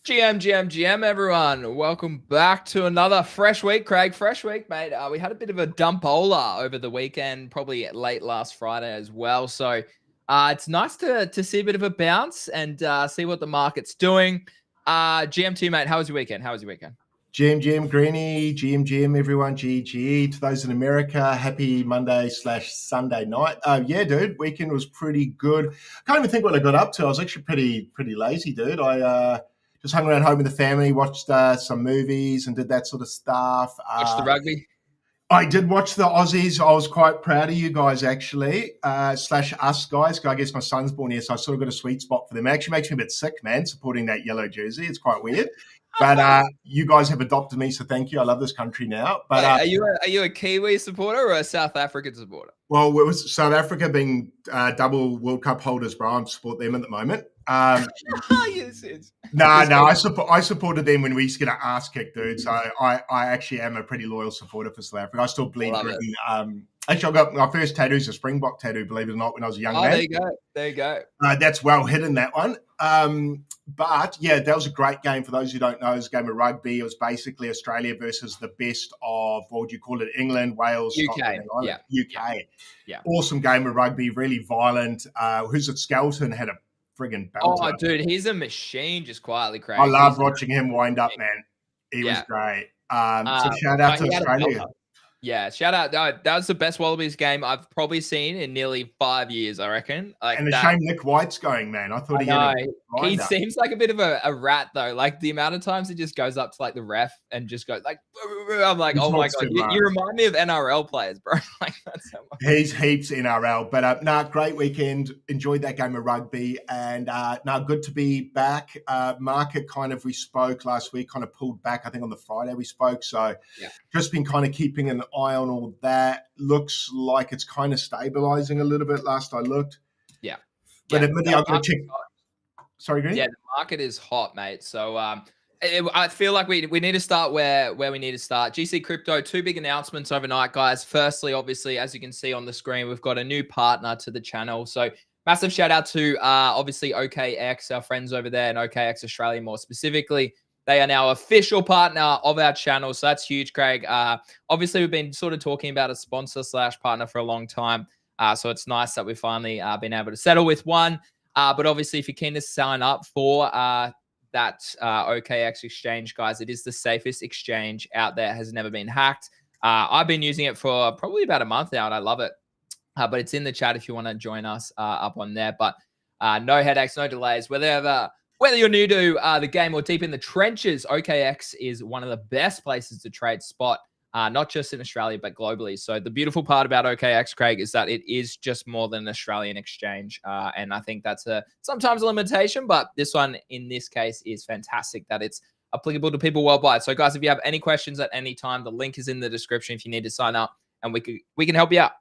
GM, everyone. Welcome back to another fresh week, Craig. Fresh week, mate. We had a bit of a dumpola over the weekend, probably late last Friday as well. So it's nice to see a bit of a bounce and see what the market's doing. GMT, mate, how was your weekend? GM, Greeny, GM, everyone, GG. To those in America, happy Monday/Sunday night. Yeah, dude, weekend was pretty good. Can't even think what I got up to. I was actually pretty lazy, dude. I just hung around home with the family, watched some movies and did that sort of stuff. Watch the rugby. I did watch the Aussies. I was quite proud of you guys, actually, slash us guys. I guess my son's born here, so I sort of got a sweet spot for them. It actually makes me a bit sick, man, supporting that yellow jersey. It's quite weird. But you guys have adopted me, so thank you. I love this country now. But Wait, are you a Kiwi supporter or a South African supporter? Well, it was South Africa being double World Cup holders, bro. I support them at the moment. No, I supported them when we used to get an ass kicked, dude. So I actually am a pretty loyal supporter for South Africa. I still bleed green. Actually, I got my first tattoo is a Springbok tattoo, believe it or not, when I was a young man. There you go. That's well hidden, that one. But yeah, that was a great game. For those who don't know, it was a game of rugby. It was basically Australia versus the best of, what would you call it, England, Wales, UK. UK. Yeah. Awesome game of rugby, really violent. Who's it? Skelton had a friggin' belt. Oh, dude, he's a machine, just quietly, Craig. I love watching him wind up, man. He was great. So shout out to Australia. Yeah, shout out. That was the best Wallabies game I've probably seen in nearly 5 years, I reckon. And the shame Nick White's going, man. I thought he seems like a bit of a rat, though. Like, the amount of times he just goes up to, like, the ref and just goes, like, I'm like, oh, my God. You remind me of NRL players, bro. Like, that's so much. He's heaps NRL. But, great weekend. Enjoyed that game of rugby. And, good to be back. Market we spoke last week, kind of pulled back. I think on the Friday we spoke. So just been kind of keeping an eye on all that. Looks like it's kind of stabilizing a little bit last I looked. Yeah. But admittedly, I'm going to check. Sorry, Green? Yeah, the market is hot, mate. So I feel like we need to start where we need to start. GC Crypto, 2 big announcements overnight, guys. Firstly, obviously, as you can see on the screen, we've got a new partner to the channel. So massive shout out to obviously OKX, our friends over there, and OKX Australia more specifically. They are now official partner of our channel. So that's huge, Craig. Obviously, we've been sort of talking about a sponsor/partner for a long time. So it's nice that we've finally been able to settle with one. But obviously, if you're keen to sign up for that OKX exchange, guys, it is the safest exchange out there. It has never been hacked. I've been using it for probably about a month now, and I love it. But it's in the chat if you want to join us up on there. But no headaches, no delays. Whether you're new to the game or deep in the trenches, OKX is one of the best places to trade spot, not just in Australia, but globally. So the beautiful part about OKX, Craig, is that it is just more than an Australian exchange. And I think that's sometimes a limitation, but this one in this case is fantastic that it's applicable to people worldwide. So guys, if you have any questions at any time, the link is in the description if you need to sign up, and we can help you out.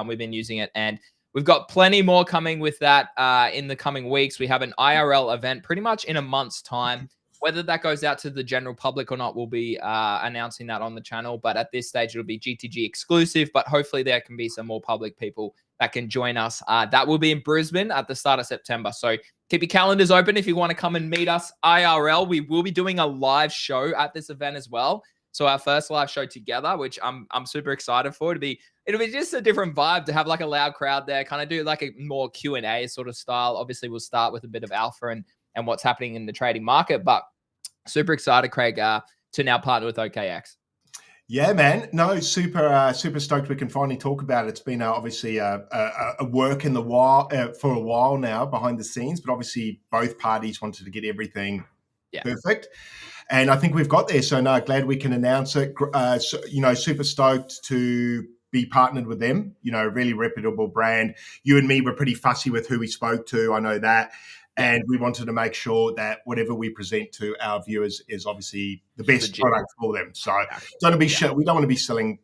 We've been using it, and we've got plenty more coming with that in the coming weeks. We have an IRL event pretty much in a month's time. Whether that goes out to the general public or not, we'll be announcing that on the channel. But at this stage, it'll be GTG exclusive. But hopefully there can be some more public people that can join us. That will be in Brisbane at the start of September. So keep your calendars open if you want to come and meet us IRL. We will be doing a live show at this event as well. So our first live show together, which I'm super excited for. It'll be just a different vibe to have like a loud crowd there, kind of do like a more Q&A sort of style. Obviously, we'll start with a bit of alpha and what's happening in the trading market, but super excited, Craig, to now partner with OKX. Yeah, man. No, super stoked we can finally talk about it. It's been obviously a work in the while for a while now behind the scenes, but obviously both parties wanted to get everything perfect. And I think we've got there. So no, glad we can announce it. Super stoked to be partnered with them. Really reputable brand. You and me were pretty fussy with who we spoke to. I know that. And we wanted to make sure that whatever we present to our viewers is obviously the best product for them. So we don't want to be selling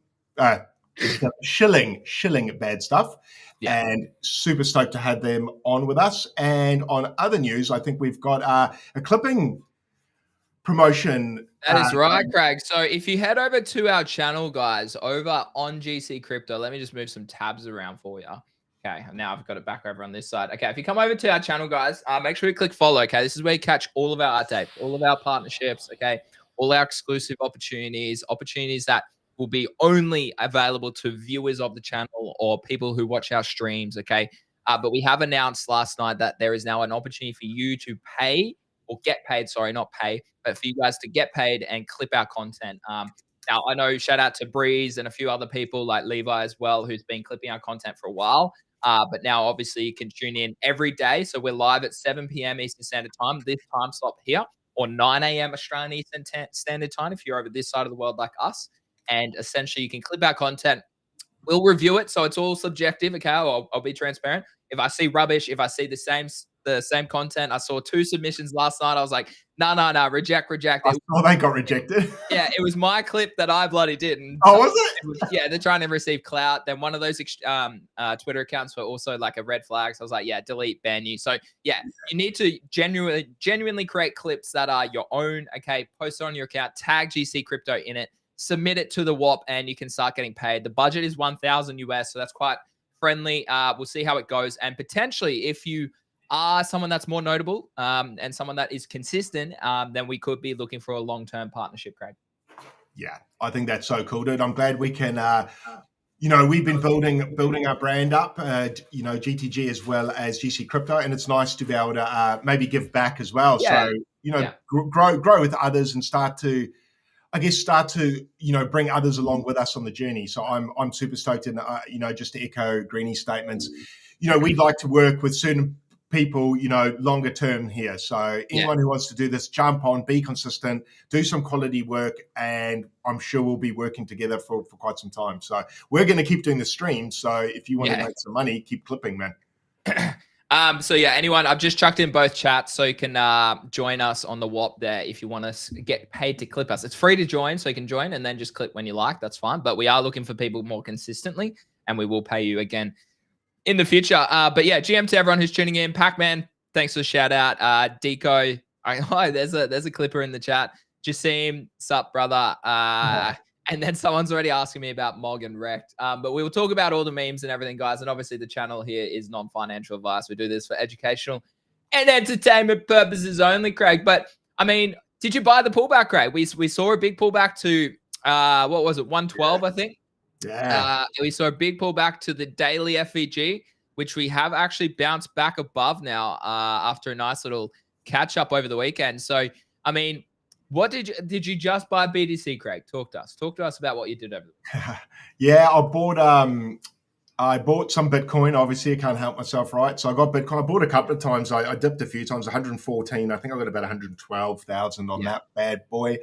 shilling bad stuff. Yeah. And super stoked to have them on with us. And on other news, I think we've got a clipping promotion. That is right, Craig. So if you head over to our channel, guys, over on GC Crypto, let me just move some tabs around for you. Okay, now I've got it back over on this side. Okay, if you come over to our channel, guys, make sure you click follow. Okay, this is where you catch all of our updates, all of our partnerships. Okay, all our exclusive opportunities, opportunities that will be only available to viewers of the channel or people who watch our streams. Okay, but we have announced last night that there is now an opportunity for you to pay or get paid. Sorry, not pay, but for you guys to get paid and clip our content. Now, I know shout out to Breeze and a few other people like Levi as well, who's been clipping our content for a while. But now, obviously, you can tune in every day. So we're live at 7 p.m. Eastern Standard Time, this time slot here, or 9 a.m. Australian Eastern Standard Time if you're over this side of the world like us. And essentially, you can clip our content. We'll review it, so it's all subjective. Okay, I'll be transparent. If I see rubbish, if I see the same content, I saw 2 submissions last night. I was like, no, reject. I saw they got rejected. Yeah, it was my clip that I bloody did. And oh, was it? Yeah, they're trying to receive clout. Then one of those Twitter accounts were also like a red flag. So I was like, yeah, delete, ban you. So yeah, you need to genuinely create clips that are your own. Okay, post it on your account, tag GC Crypto in it, submit it to the WAP, and you can start getting paid. The budget is 1,000 US, so that's quite friendly. We'll see how it goes, and potentially if you are someone that's more notable and someone that is consistent, then we could be looking for a long-term partnership, Craig. Yeah, I think that's so cool, dude. I'm glad we can, we've been building our brand up, GTG as well as GC Crypto, and it's nice to be able to maybe give back as well. Yeah. So, grow with others and start to bring others along with us on the journey. So I'm super stoked, and just to echo Greenie's statements, we'd like to work with certain people, longer term here. So anyone who wants to do this, jump on, be consistent, do some quality work, and I'm sure we'll be working together for quite some time. So we're going to keep doing the streams. So if you want to make some money, keep clipping, man. So yeah, anyone, I've just chucked in both chats, so you can join us on the WAP there if you want to get paid to clip us. It's free to join, so you can join and then just clip when you like. That's fine. But we are looking for people more consistently, and we will pay you again in the future. But yeah, GM to everyone who's tuning in. Pac-Man, thanks for the shout out. Deco, there's a clipper in the chat. Jasim, sup, brother. And then someone's already asking me about Mog and Wrecked. But we will talk about all the memes and everything, guys. And obviously the channel here is non-financial advice. We do this for educational and entertainment purposes only, Craig. But I mean, did you buy the pullback, Craig? We saw a big pullback to what was it, 112, I think. Yeah. We saw a big pullback to the daily FVG, which we have actually bounced back above now after a nice little catch up over the weekend. So, I mean, what did you just buy BTC, Craig? Talk to us about what you did over the Yeah, I bought some Bitcoin. Obviously, I can't help myself, right? So I got Bitcoin. I bought a couple of times. I dipped a few times, 114. I think I got about 112,000 on that bad boy.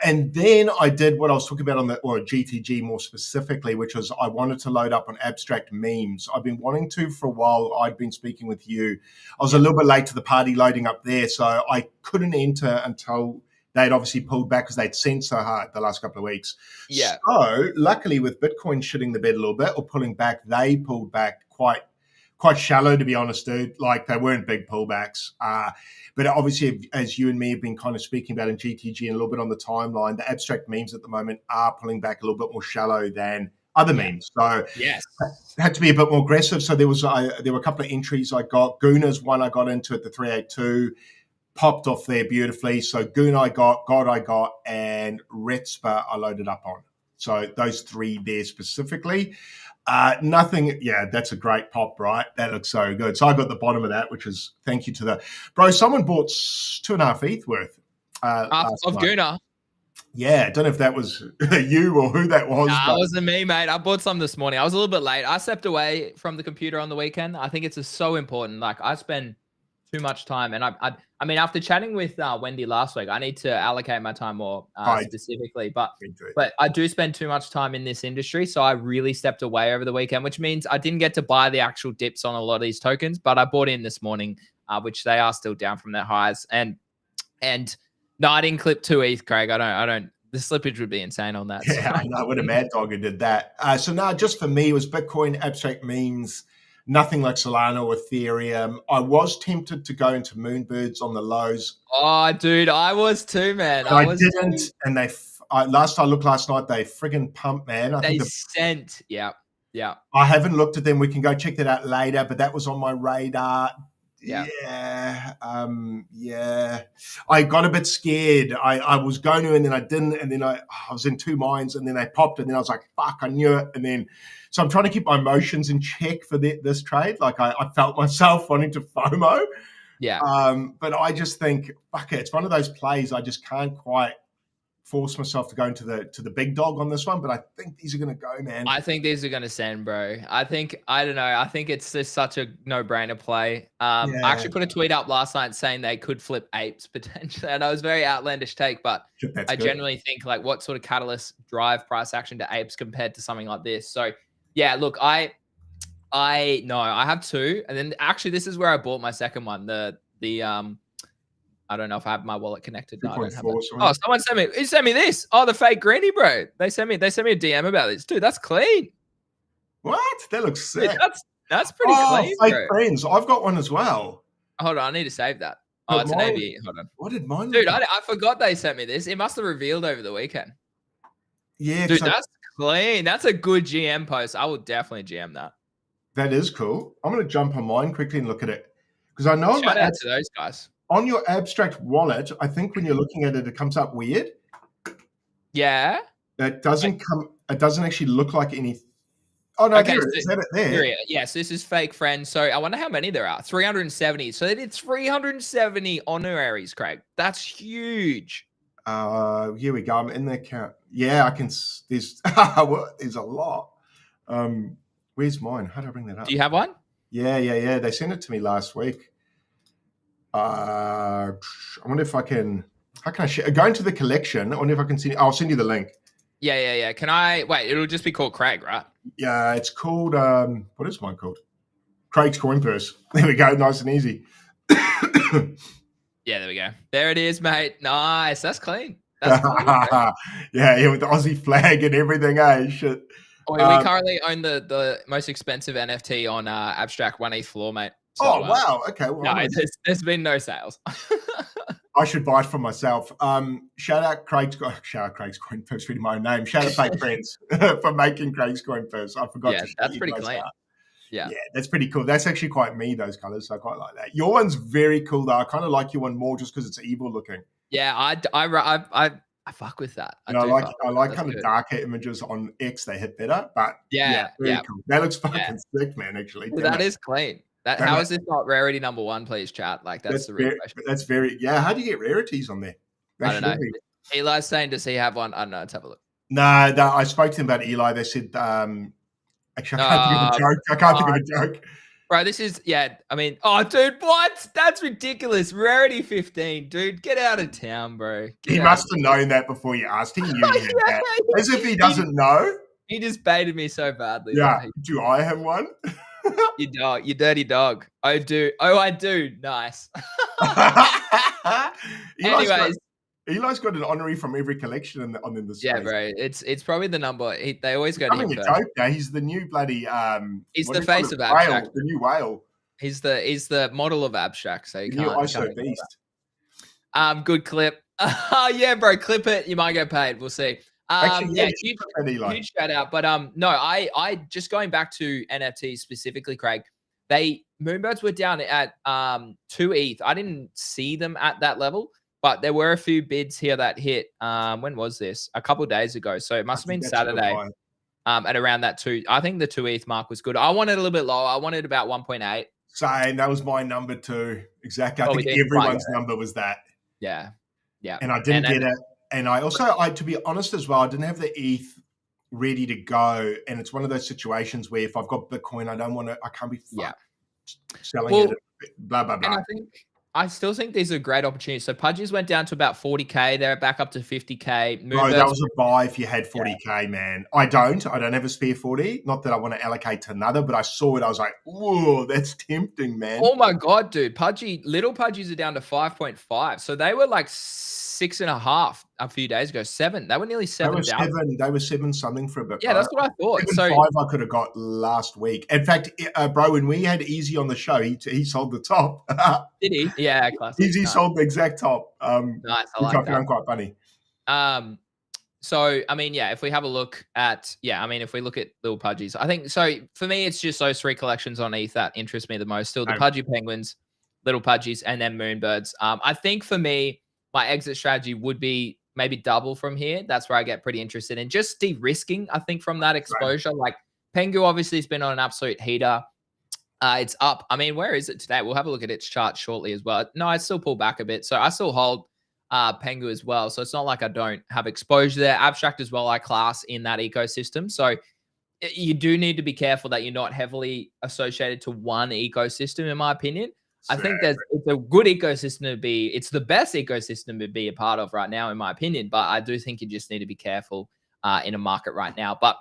And then I did what I was talking about on GTG more specifically, which was I wanted to load up on abstract memes. I've been wanting to for a while. I'd been speaking with you. I was a little bit late to the party loading up there, so I couldn't enter until they'd obviously pulled back because they'd sent so hard the last couple of weeks. Yeah. So luckily with Bitcoin shitting the bed a little bit or pulling back, they pulled back quite shallow, to be honest, dude. Like they weren't big pullbacks. But obviously, as you and me have been kind of speaking about in GTG and a little bit on the timeline, the abstract memes at the moment are pulling back a little bit more shallow than other memes. So yes, had to be a bit more aggressive. So there were a couple of entries I got. Gooner's one I got into at the 382. Popped off there beautifully. So Goon I got, God I got, and Retzpa I loaded up on. So those 3 there specifically. Nothing. Yeah, that's a great pop, right? That looks so good. So I got the bottom of that, which is thank you to the bro. Someone bought 2.5 ETH worth of Gooner. Yeah, I don't know if that was you or who that was. Nah, it wasn't me, mate. I bought some this morning. I was a little bit late. I stepped away from the computer on the weekend. I think it's so important. Like I spend too much time, and I mean, after chatting with Wendy last week, I need to allocate my time more specifically. But I do spend too much time in this industry, so I really stepped away over the weekend, which means I didn't get to buy the actual dips on a lot of these tokens. But I bought in this morning, which they are still down from their highs. And no, I didn't clip 2 ETH, Craig. I don't. The slippage would be insane on that. Yeah, I know. What a mad dog who did that. So now, just for me, it was Bitcoin, abstract memes. Nothing like Solana or Ethereum. I was tempted to go into Moonbirds on the lows. Oh, dude, I was too, man. I didn't. And last I looked last night, they friggin' pumped, man. Yeah. Yeah. I haven't looked at them. We can go check that out later, but that was on my radar. Yeah. Yeah. I got a bit scared. I was going to, and then I didn't, and then I was in two minds, and then they popped, and then I was like, fuck, I knew it. And then, so I'm trying to keep my emotions in check for this trade. Like I felt myself wanting to FOMO. Yeah. But I just think, fuck it, it's one of those plays I just can't quite force myself to go into the big dog on this one, but I think these are going to go, man. I think these are going to send, bro. I don't know. I think it's just such a no-brainer play. I actually put a tweet up last night saying they could flip apes potentially, and I was very outlandish take, but I genuinely think like what sort of catalyst drive price action to apes compared to something like this. So yeah, look, I have two, and then actually this is where I bought my second one. I don't know if I have my wallet connected. No, I don't have it. Oh, someone sent me this. Oh, the fake granny, bro. They sent me a DM about this. Dude, that's clean. What? That looks sick. Dude, that's pretty clean, fake bro. friends. I've got one as well. Hold on, I need to save that. Oh, it's an ABE. Hold on. What did mine Dude, I forgot they sent me this. It must have revealed over the weekend. Yeah. Dude, that's clean. That's a good GM post. I will definitely GM that. That is cool. I'm going to jump on mine quickly and look at it. Because I know shout out to those guys. On your abstract wallet, I think when you're looking at it, it comes up weird. Yeah. It doesn't actually look like any. Oh, no, okay, is that it there? Yes, this is fake friends. So I wonder how many there are. 370. So they did 370 honoraries, Craig. That's huge. Here we go. I'm in the account. Yeah, I can. There's a lot. Where's mine? How do I bring that up? Do you have one? Yeah. They sent it to me last week. I wonder if I can. How can I share? Go into the collection. I wonder if I can see. I'll send you the link. Yeah. Can I wait? It'll just be called Craig, right? Yeah, it's called. What is mine called? Craig's Coin Purse. There we go. Nice and easy. Yeah, there we go. There it is, mate. Nice. That's clean. That's clean, yeah, with the Aussie flag and everything. Shit. We currently own the most expensive NFT on Abstract 1ETH floor, mate. So, wow. Okay. Well, no, there's been no sales. I should buy it for myself. Shout out Craig's Coin Purse, really my own name. Shout out Fake Friends for making Craig's Coin Purse. I forgot to that's pretty clean. Yeah, that's pretty cool. That's actually quite me, those colors. So I quite like that. Your one's very cool, though. I kind of like your one more just because it's evil looking. Yeah, I fuck with that. I like kind of darker images on X. They hit better, but cool. That looks fucking sick, man. Actually, that is clean. How is this not rarity number one, please, chat? Like that's the real question. That's very How do you get rarities on there? I don't know. Eli's saying, does he have one? I don't know. Let's have a look. No, I spoke to them about Eli. They said, actually, I can't think of a joke. Bro, this is, I mean, oh, dude, what? That's ridiculous. Rarity 15, dude. Get out of town, bro. He must have known that before you asked. He knew you had that. As if he doesn't know. He just baited me so badly. Yeah. Do I have one? You dog. You dirty dog. I do. Oh, I do. Nice. Anyways. Eli's got an honorary from every collection in the space. Yeah, bro. It's probably the number. They always go to him first. Joke, he's the new bloody. He's the face of Abstract. The new whale. He's the model of Abstract. So you can't. New ISO beast. Good clip. Yeah, bro. Clip it. You might get paid. We'll see. Huge shout out. But no, I just going back to NFTs specifically, Craig. Moonbirds were down at 2 ETH. I didn't see them at that level. But there were a few bids here that hit. When was this? A couple of days ago. So it must have been Saturday. At around that 2. I think the 2 ETH mark was good. I wanted a little bit lower. I wanted about 1.8. Same. That was my number too. Exactly. I think everyone's number was that. Yeah. And I didn't get it. And I also, to be honest as well, I didn't have the ETH ready to go. And it's one of those situations where if I've got Bitcoin, I can't be selling it. Blah, blah, blah. And I still think these are great opportunities. So Pudgies went down to about 40K. They're back up to 50K. No, that was a buy if you had 40K, man. I don't have a spare 40. Not that I want to allocate to another, but I saw it. I was like, whoa, that's tempting, man. Oh my God, dude. Little Pudgies are down to 5.5. So they were like 6.5 a few days ago. 7. They were nearly 7,000. They were 7 something for a bit. Yeah, that's what I thought. 7.5 I could have got last week. In fact, bro, when we had Easy on the show, he sold the top. Did he? Yeah, classic. Easy sold the exact top. Nice. I like that. I found quite funny. So, I mean, yeah, if we have a look at, yeah, I mean, if we look at Little Pudgies, I think, so for me, it's just those three collections on ETH that interest me the most. Still the Pudgy Penguins, Little Pudgies, and then Moonbirds. I think for me, my exit strategy would be maybe double from here. That's where I get pretty interested in just de-risking, I think, from that exposure. Like Pengu obviously has been on an absolute heater. It's up. I mean, where is it today? We'll have a look at its chart shortly as well. No, I still pull back a bit. So I still hold Pengu as well. So it's not like I don't have exposure there. Abstract as well, I class in that ecosystem. So you do need to be careful that you're not heavily associated to one ecosystem, in my opinion. I think it's a good ecosystem to be, it's the best ecosystem to be a part of right now, in my opinion. But I do think you just need to be careful in a market right now. But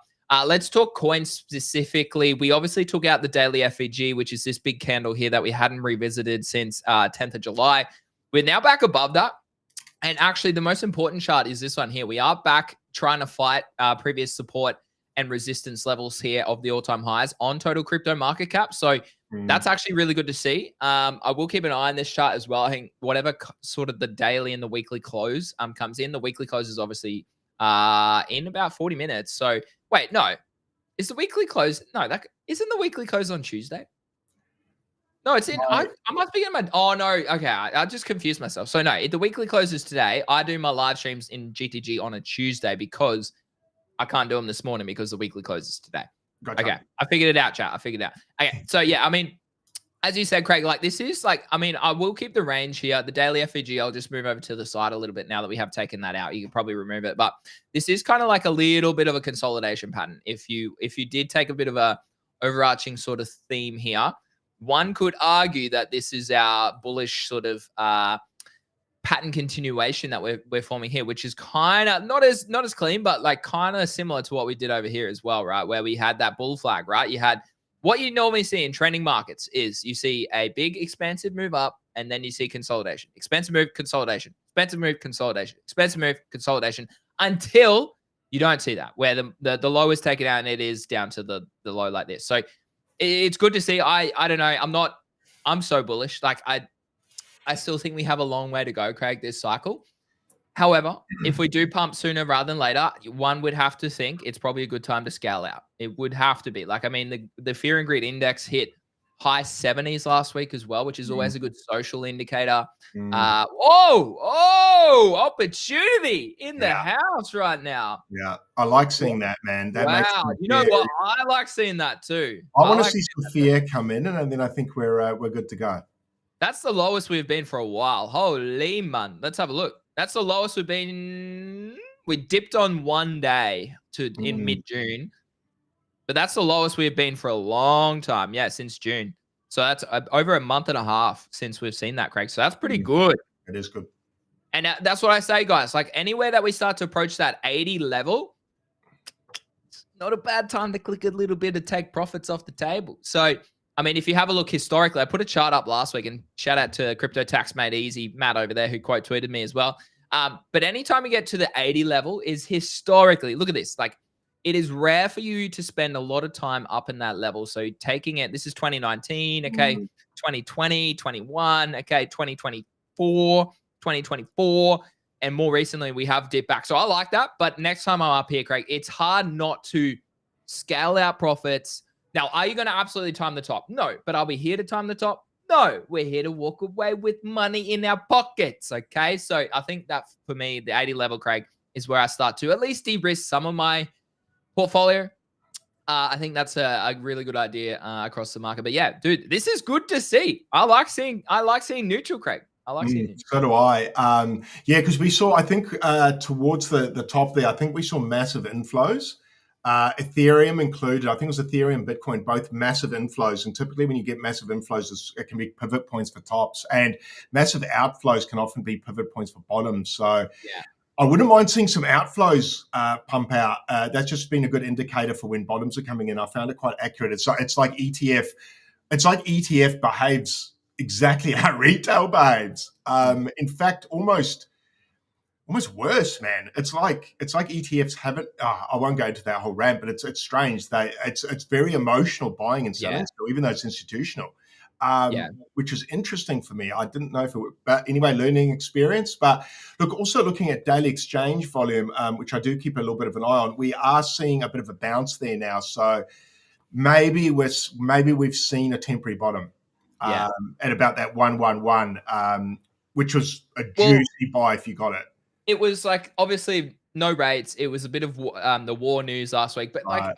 let's talk coins specifically. We obviously took out the daily FEG, which is this big candle here that we hadn't revisited since 10th of July. We're now back above that. And actually, the most important chart is this one here. We are back trying to fight previous support and resistance levels here of the all-time highs on total crypto market cap. So that's actually really good to see. I will keep an eye on this chart as well. I think whatever sort of the daily and the weekly close comes in, the weekly close is obviously in about 40 minutes. So wait, no, is the weekly close? No, that isn't the weekly close on Tuesday. No, it's in. No. I must be in my. Oh no. Okay, I just confused myself. So no, the weekly closes today. I do my live streams in GTG on a Tuesday because I can't do them this morning because the weekly closes today. Gotcha. Okay, I figured it out, chat. I figured it out. Okay, so yeah, I mean, as you said, Craig, like this is like, I mean, I will keep the range here. The daily FEG, I'll just move over to the side a little bit now that we have taken that out. You can probably remove it, but this is kind of like a little bit of a consolidation pattern. If you did take a bit of a overarching sort of theme here, one could argue that this is our bullish sort of pattern continuation that we're forming here, which is kind of not as clean, but like kind of similar to what we did over here as well, right? Where we had that bull flag, right? You had what you normally see in trending markets is you see a big expansive move up and then you see consolidation, expensive move, consolidation, expensive move, consolidation, expensive move, consolidation, until you don't see that, where the low is taken out and it is down to the low like this. So it's good to see. I don't know. I'm so bullish. Like I still think we have a long way to go, Craig, this cycle. However, if we do pump sooner rather than later, one would have to think it's probably a good time to scale out. It would have to be. Like, I mean, the fear and greed index hit high 70s last week as well, which is always a good social indicator. Opportunity in the house right now. Yeah, I like seeing that, man. That makes you know what? I like seeing that too. I want to see some fear come in, and then I think we're good to go. That's the lowest we've been for a while. Holy man. Let's have a look. That's the lowest we've been. We dipped on one day in mid-June. But that's the lowest we've been for a long time. Yeah, since June. So that's over a month and a half since we've seen that, Craig. So that's pretty good. It is good. And that's what I say, guys. Like anywhere that we start to approach that 80 level, it's not a bad time to click a little bit to take profits off the table. So I mean, if you have a look historically, I put a chart up last week, and shout out to Crypto Tax Made Easy, Matt over there, who quote tweeted me as well. But anytime you get to the 80 level is historically, look at this, like it is rare for you to spend a lot of time up in that level. So taking it, this is 2019, okay, 2020, 21, okay, 2024, 2024, and more recently we have dipped back. So I like that. But next time I'm up here, Craig, it's hard not to scale out profits. Now, are you going to absolutely time the top? No. But are we here to time the top? No. We're here to walk away with money in our pockets, okay? So I think that, for me, the 80 level, Craig, is where I start to at least de-risk some of my portfolio. I think that's a really good idea across the market. But, yeah, dude, this is good to see. I like seeing neutral, Craig. I like seeing neutral. So do I. Yeah, because we saw, I think, towards the top there, I think we saw massive inflows. Ethereum included. I think it was Ethereum, Bitcoin, both massive inflows. And typically when you get massive inflows, it can be pivot points for tops, and massive outflows can often be pivot points for bottoms. So I wouldn't mind seeing some outflows pump out. That's just been a good indicator for when bottoms are coming in. I found it quite accurate. It's like ETF. It's like ETF behaves exactly how retail behaves. In fact, almost worse, man. It's like ETFs haven't. I won't go into that whole rant, but it's strange. It's very emotional buying and selling. So even though it's institutional, which is interesting for me. I didn't know if it would, but anyway, learning experience. But look, also looking at daily exchange volume, which I do keep a little bit of an eye on, we are seeing a bit of a bounce there now. So maybe we've seen a temporary bottom at about that 111, which was a juicy buy if you got it. It was like obviously no rates. It was a bit of the war news last week, but like,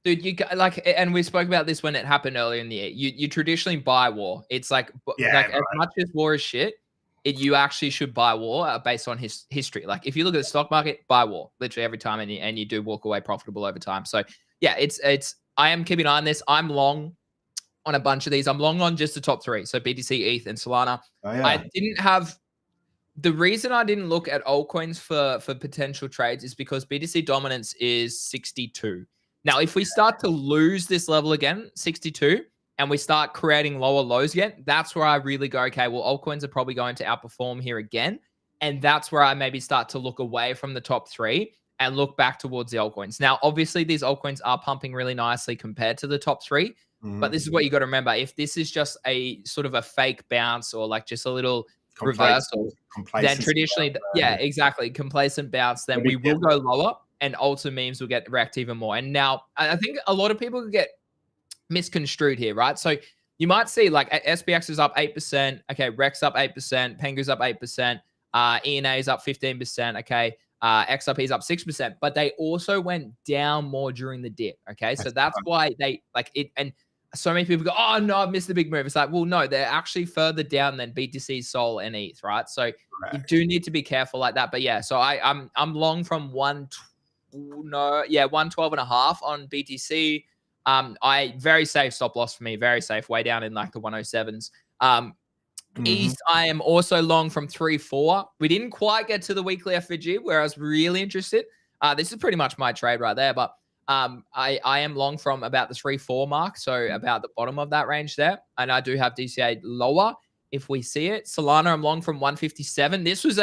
dude, you like, and we spoke about this when it happened earlier in the year. You traditionally buy war. It's like as much as war is shit, you actually should buy war based on history. Like if you look at the stock market, buy war literally every time, and you do walk away profitable over time. So yeah, it's. I am keeping an eye on this. I'm long on a bunch of these. I'm long on just the top three. So BTC, ETH, and Solana. I didn't have. The reason I didn't look at altcoins for potential trades is because BTC dominance is 62. Now, if we start to lose this level again, 62, and we start creating lower lows again, that's where I really go, okay, well, altcoins are probably going to outperform here again. And that's where I maybe start to look away from the top three and look back towards the altcoins. Now, obviously, these altcoins are pumping really nicely compared to the top three. But this is what you got to remember. If this is just a sort of a fake bounce or like just a little reversal, then traditionally, exactly, complacent bounce, then we will go lower and alter memes will get wrecked even more. And now I think a lot of people could get misconstrued here, right? So you might see like SPX is up 8%. Okay, Rex up 8%. Pengu's up 8%. ENA is up 15%. Okay. XRP is up 6%, but they also went down more during the dip. Okay. So that's why they like it. And so many people go, oh no, I've missed the big move. It's like, well, no, they're actually further down than BTC, Sol, and ETH, right? So you do need to be careful like that. But yeah, so I'm long from 112 and a half on BTC. I very safe stop loss for me, very safe, way down in like the 107s. ETH, I am also long from 3.4. We didn't quite get to the weekly FVG where I was really interested. This is pretty much my trade right there, but I am long from about the 3.4 mark, so about the bottom of that range there. And I do have DCA lower if we see it. Solana, I'm long from 157. This was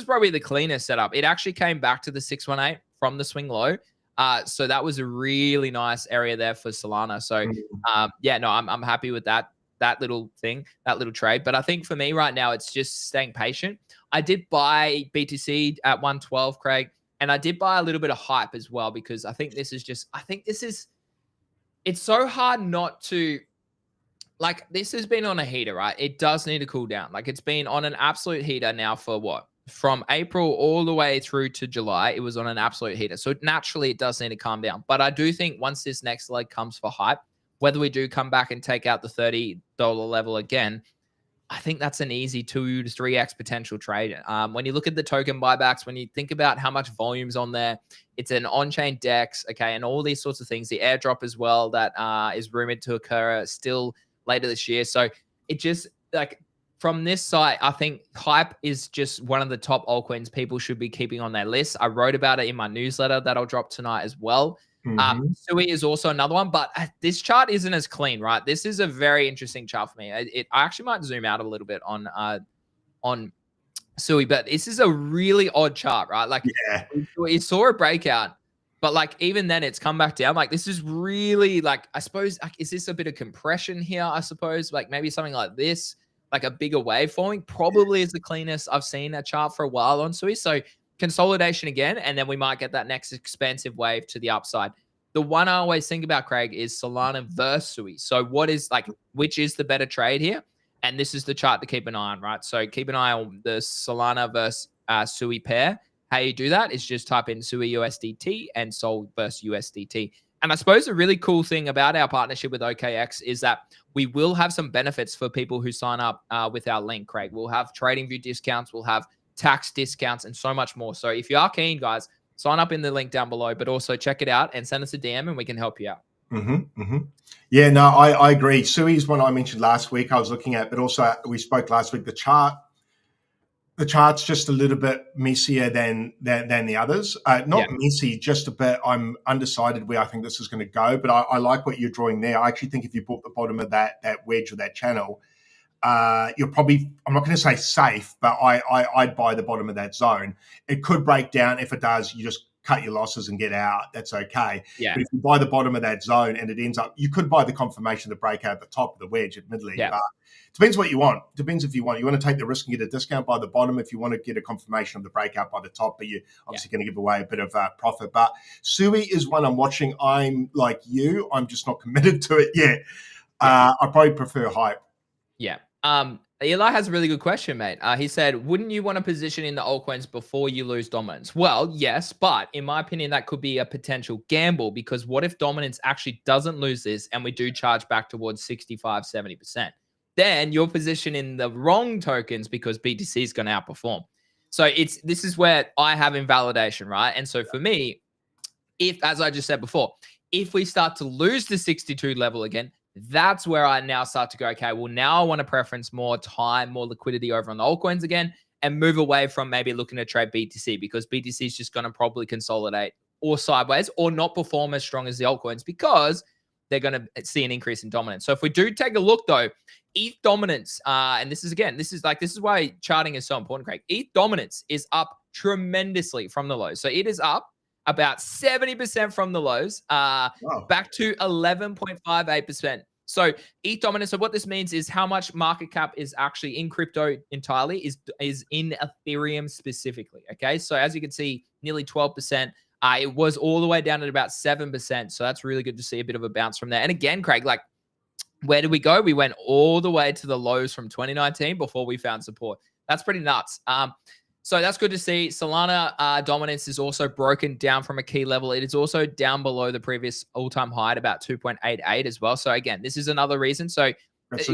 probably the cleanest setup. It actually came back to the 618 from the swing low. So that was a really nice area there for Solana. So I'm happy with that little thing, that little trade. But I think for me right now, it's just staying patient. I did buy BTC at 112, Craig. And I did buy a little bit of hype as well, because I think it's so hard not to, like, this has been on a heater, right? It does need to cool down. Like, it's been on an absolute heater now for what? From April all the way through to July, it was on an absolute heater. So naturally, it does need to calm down. But I do think once this next leg comes for hype, whether we do come back and take out the $30 level again, I think that's an easy 2 to 3x potential trade. When you look at the token buybacks, when you think about how much volume's on there, it's an on-chain DEX, okay, and all these sorts of things. The airdrop as well that is rumored to occur still later this year. So it just, like, from this site, I think hype is just one of the top altcoins people should be keeping on their list. I wrote about it in my newsletter that I'll drop tonight as well. Sui is also another one, but this chart isn't as clean, right? This is a very interesting chart for me. I actually might zoom out a little bit on Sui, but this is a really odd chart, right? Like, we saw a breakout, but like even then it's come back down. Like, this is really, like, I suppose, like, is this a bit of compression here? I suppose like maybe something like this, like a bigger wave forming, probably is the cleanest I've seen a chart for a while on Sui. So consolidation again, and then we might get that next expansive wave to the upside. The one I always think about, Craig, is Solana versus Sui. So which is the better trade here? And this is the chart to keep an eye on, right? So keep an eye on the Solana versus Sui pair. How you do that is just type in Sui USDT and Sol versus USDT. And I suppose the really cool thing about our partnership with OKX is that we will have some benefits for people who sign up with our link, Craig. We'll have trading view discounts. We'll have tax discounts and so much more. So if you are keen, guys, sign up in the link down below, but also check it out and send us a DM and we can help you out. Yeah, no, I agree. Sui is one I mentioned last week I was looking at, but also we spoke last week. The chart's just a little bit messier than the others. Not messy, just a bit. I'm undecided where I think this is going to go, but I like what you're drawing there. I actually think if you bought the bottom of that wedge or that channel, you're probably, I'm not going to say safe, but I'd buy the bottom of that zone. It could break down. If it does, you just cut your losses and get out, that's okay. Yeah. But if you buy the bottom of that zone and it ends up, you could buy the confirmation of the breakout at the top of the wedge, admittedly. Yeah. Depends what you want. Depends if you want. You want to take the risk and get a discount by the bottom if you want to get a confirmation of the breakout by the top, but you're obviously going to give away a bit of profit. But Sui is one I'm watching. I'm like you. I'm just not committed to it yet. I probably prefer hype. Yeah. Eli has a really good question, mate. He said, wouldn't you want to position in the altcoins before you lose dominance? Well, yes, but in my opinion, that could be a potential gamble, because what if dominance actually doesn't lose this and we do charge back towards 65, 70%? Then you're positioned in the wrong tokens because BTC is going to outperform. So this is where I have invalidation, right? And so for me, if, as I just said before, if we start to lose the 62 level again, that's where I now start to go, okay, well, now I want to preference more time, more liquidity over on the altcoins again, and move away from maybe looking to trade BTC, because BTC is just going to probably consolidate or sideways or not perform as strong as the altcoins because they're going to see an increase in dominance. So if we do take a look though, ETH dominance, and this is why charting is so important, Craig. ETH dominance is up tremendously from the lows. So it is up about 70% from the lows, back to 11.58%. So ETH dominance. So what this means is how much market cap is actually in crypto entirely is in Ethereum specifically. Okay, so as you can see, nearly 12%. It was all the way down at about 7%. So that's really good to see a bit of a bounce from there. And again, Craig, like, where did we go? We went all the way to the lows from 2019 before we found support. That's pretty nuts. So that's good to see. Solana dominance is also broken down from a key level. It is also down below the previous all-time high at about 2.88 as well. So again, this is another reason. So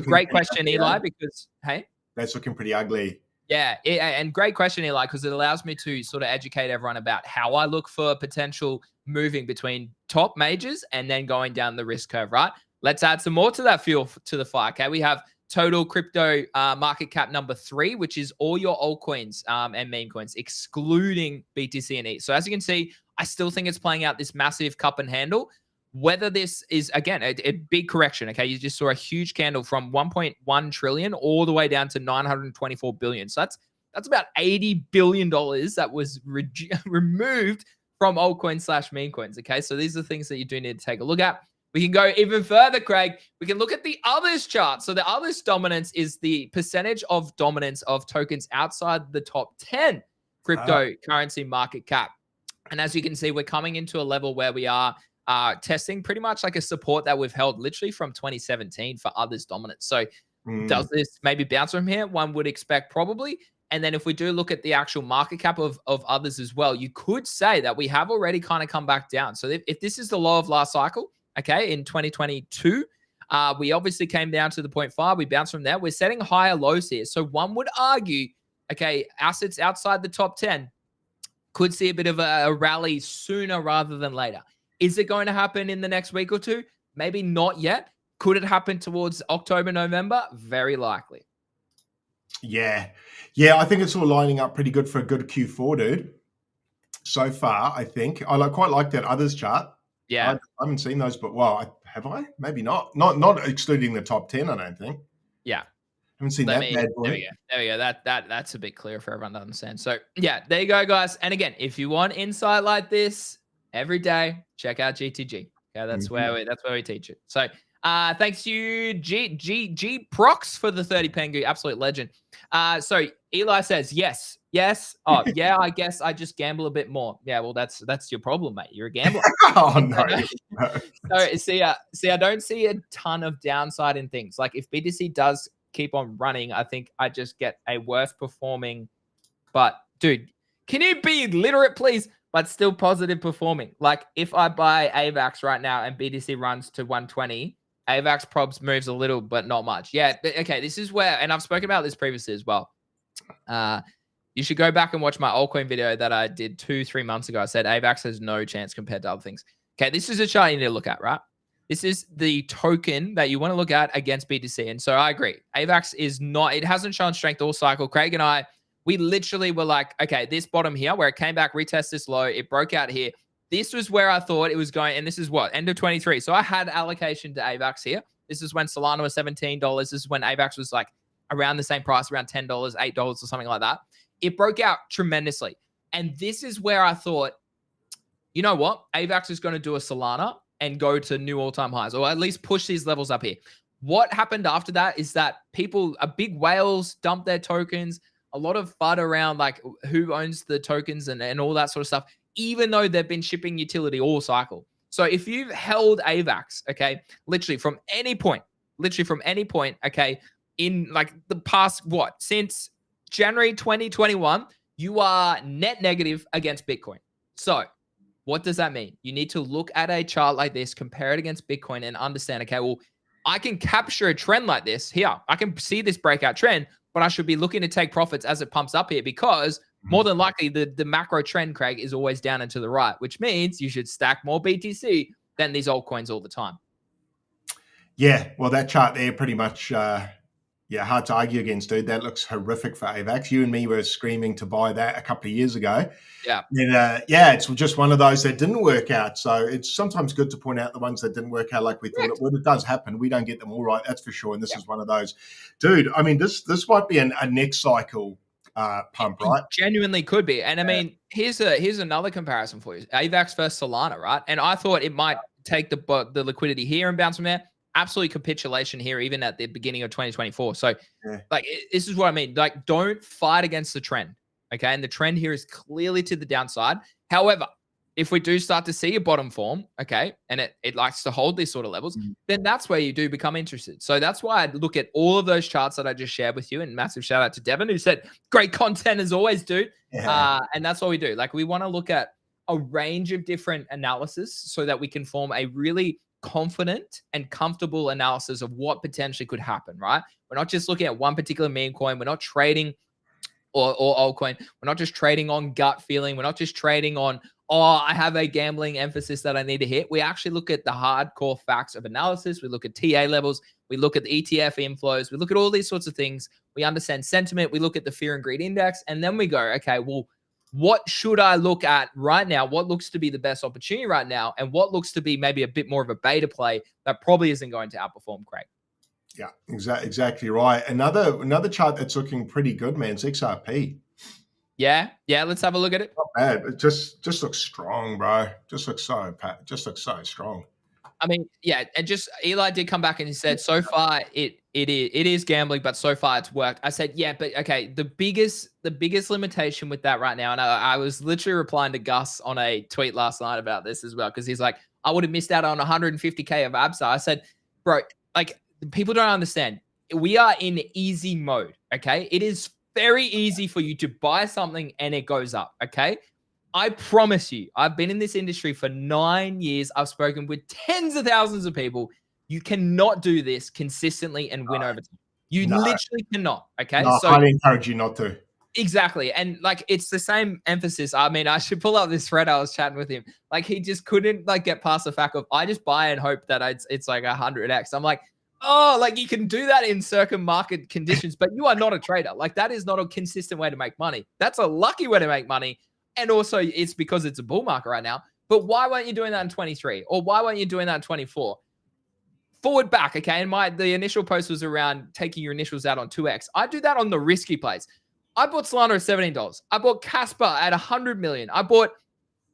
great question, Eli, because, hey? That's looking pretty ugly. Yeah, and great question, Eli, because it allows me to sort of educate everyone about how I look for potential moving between top majors and then going down the risk curve, right? Let's add some more to that fuel to the fire, okay? We have total crypto market cap number 3, which is all your altcoins and meme coins, excluding BTC and ETH. So as you can see, I still think it's playing out this massive cup and handle. Whether this is, again, a big correction, okay? You just saw a huge candle from 1.1 trillion all the way down to 924 billion. So that's about $80 billion that was removed from altcoins / meme coins, okay? So these are the things that you do need to take a look at. We can go even further, Craig. We can look at the others chart. So the others dominance is the percentage of dominance of tokens outside the top 10 cryptocurrency market cap. And as you can see, we're coming into a level where we are testing pretty much like a support that we've held literally from 2017 for others dominance. So does this maybe bounce from here? One would expect probably. And then if we do look at the actual market cap of others as well, you could say that we have already kind of come back down. So if this is the low of last cycle, okay, in 2022, we obviously came down to the 0.5. We bounced from there. We're setting higher lows here. So one would argue, okay, assets outside the top 10 could see a bit of a rally sooner rather than later. Is it going to happen in the next week or two? Maybe not yet. Could it happen towards October, November? Very likely. Yeah, I think it's all lining up pretty good for a good Q4, dude. So far, I think. I quite like that others chart. Yeah. I haven't seen those, but have I? Maybe not. Not excluding the top 10, I don't think. Yeah. Haven't seen that bad boy. There we go. That's a bit clearer for everyone to understand. So yeah, there you go, guys. And again, if you want insight like this every day, check out GTG. Okay, that's where we teach it. So thanks you, G Prox, for the 30 Pengu, absolute legend. So Eli says yes. Oh yeah, I guess I just gamble a bit more. Yeah, well that's your problem, mate. You're a gambler. Oh no. So see, I don't see a ton of downside in things. Like if BTC does keep on running, I think I just get a worse performing. But dude, can you be literate, please? But still positive performing. Like if I buy AVAX right now and BTC runs to 120. AVAX probs moves a little, but not much. Yeah, okay, this is where, and I've spoken about this previously as well. You should go back and watch my altcoin video that I did 2-3 months ago. I said AVAX has no chance compared to other things. Okay, this is a chart you need to look at, right? This is the token that you want to look at against BTC. And so I agree. AVAX is not, it hasn't shown strength all cycle. Craig and I, we literally were like, okay, this bottom here where it came back, retest this low, it broke out here. This was where I thought it was going, and this is what, end of 23. So I had allocation to AVAX here. This is when Solana was $17. This is when AVAX was like around the same price, around $10, $8 or something like that. It broke out tremendously. And this is where I thought you know what? AVAX is going to do a Solana and go to new all-time highs, or at least push these levels up here. What happened after that is that big whales dumped their tokens, a lot of FUD around like who owns the tokens and all that sort of stuff, even though they've been shipping utility all cycle. So if you've held AVAX, okay, literally from any point, okay, in like the past, since January 2021, you are net negative against Bitcoin. So what does that mean? You need to look at a chart like this, compare it against Bitcoin, and understand, okay, well, I can capture a trend like this here. I can see this breakout trend, but I should be looking to take profits as it pumps up here, because more than likely the macro trend, Craig, is always down and to the right, which means you should stack more BTC than these altcoins all the time. Yeah, well, that chart there pretty much, hard to argue against, dude. That looks horrific for AVAX. You and me were screaming to buy that a couple of years ago. Yeah. And it's just one of those that didn't work out. So it's sometimes good to point out the ones that didn't work out like we thought it would. It does happen. We don't get them all right, that's for sure. And this is one of those. Dude, I mean, this might be a next cycle pump, right? It genuinely could be. And I mean, here's another comparison for you. AVAX versus Solana, right? And I thought it might take the liquidity here and bounce from there. Absolute capitulation here, even at the beginning of 2024. So this is what I mean. Like, don't fight against the trend. Okay. And the trend here is clearly to the downside. However, if we do start to see a bottom form, okay, and it likes to hold these sort of levels, then that's where you do become interested. So that's why I look at all of those charts that I just shared with you. And massive shout out to Devin, who said, great content as always, dude. And that's what we do. Like, we want to look at a range of different analysis so that we can form a really confident and comfortable analysis of what potentially could happen, right? We're not just looking at one particular meme coin. We're not trading or altcoin. We're not just trading on gut feeling. We're not just trading on, I have a gambling emphasis that I need to hit. We actually look at the hardcore facts of analysis. We look at TA levels. We look at the ETF inflows. We look at all these sorts of things. We understand sentiment. We look at the fear and greed index. And then we go, okay, well, what should I look at right now? What looks to be the best opportunity right now? And what looks to be maybe a bit more of a beta play that probably isn't going to outperform Craig? Yeah, exactly right. Another chart that's looking pretty good, man, is XRP. Yeah, let's have a look at it. Not bad. It just looks strong, bro. Just looks so strong. I mean, yeah, and just Eli did come back and he said, so far it is gambling, but so far it's worked. I said, yeah, but okay, the biggest limitation with that right now, and I was literally replying to Gus on a tweet last night about this as well, because he's like, I would have missed out on 150K of ABSA. I said, bro, like, people don't understand. We are in easy mode, okay? It is very easy for you to buy something and it goes up, okay? I promise you, I've been in this industry for 9 years. I've spoken with tens of thousands of people. You cannot do this consistently and win over time. You literally cannot, okay? No, so I highly encourage you not to. Exactly. And like, it's the same emphasis. I mean, I should pull up this thread. I was chatting with him. Like, he just couldn't like get past the fact of, I just buy and hope that it's like 100x. I'm like, oh, like, you can do that in certain market conditions, but you are not a trader. Like, that is not a consistent way to make money. That's a lucky way to make money. And also, it's because it's a bull market right now. But why weren't you doing that in 23? Or why weren't you doing that in 24? Forward back, okay? And the initial post was around taking your initials out on 2x. I do that on the risky plays. I bought Solana at $17. I bought Casper at 100 million. I bought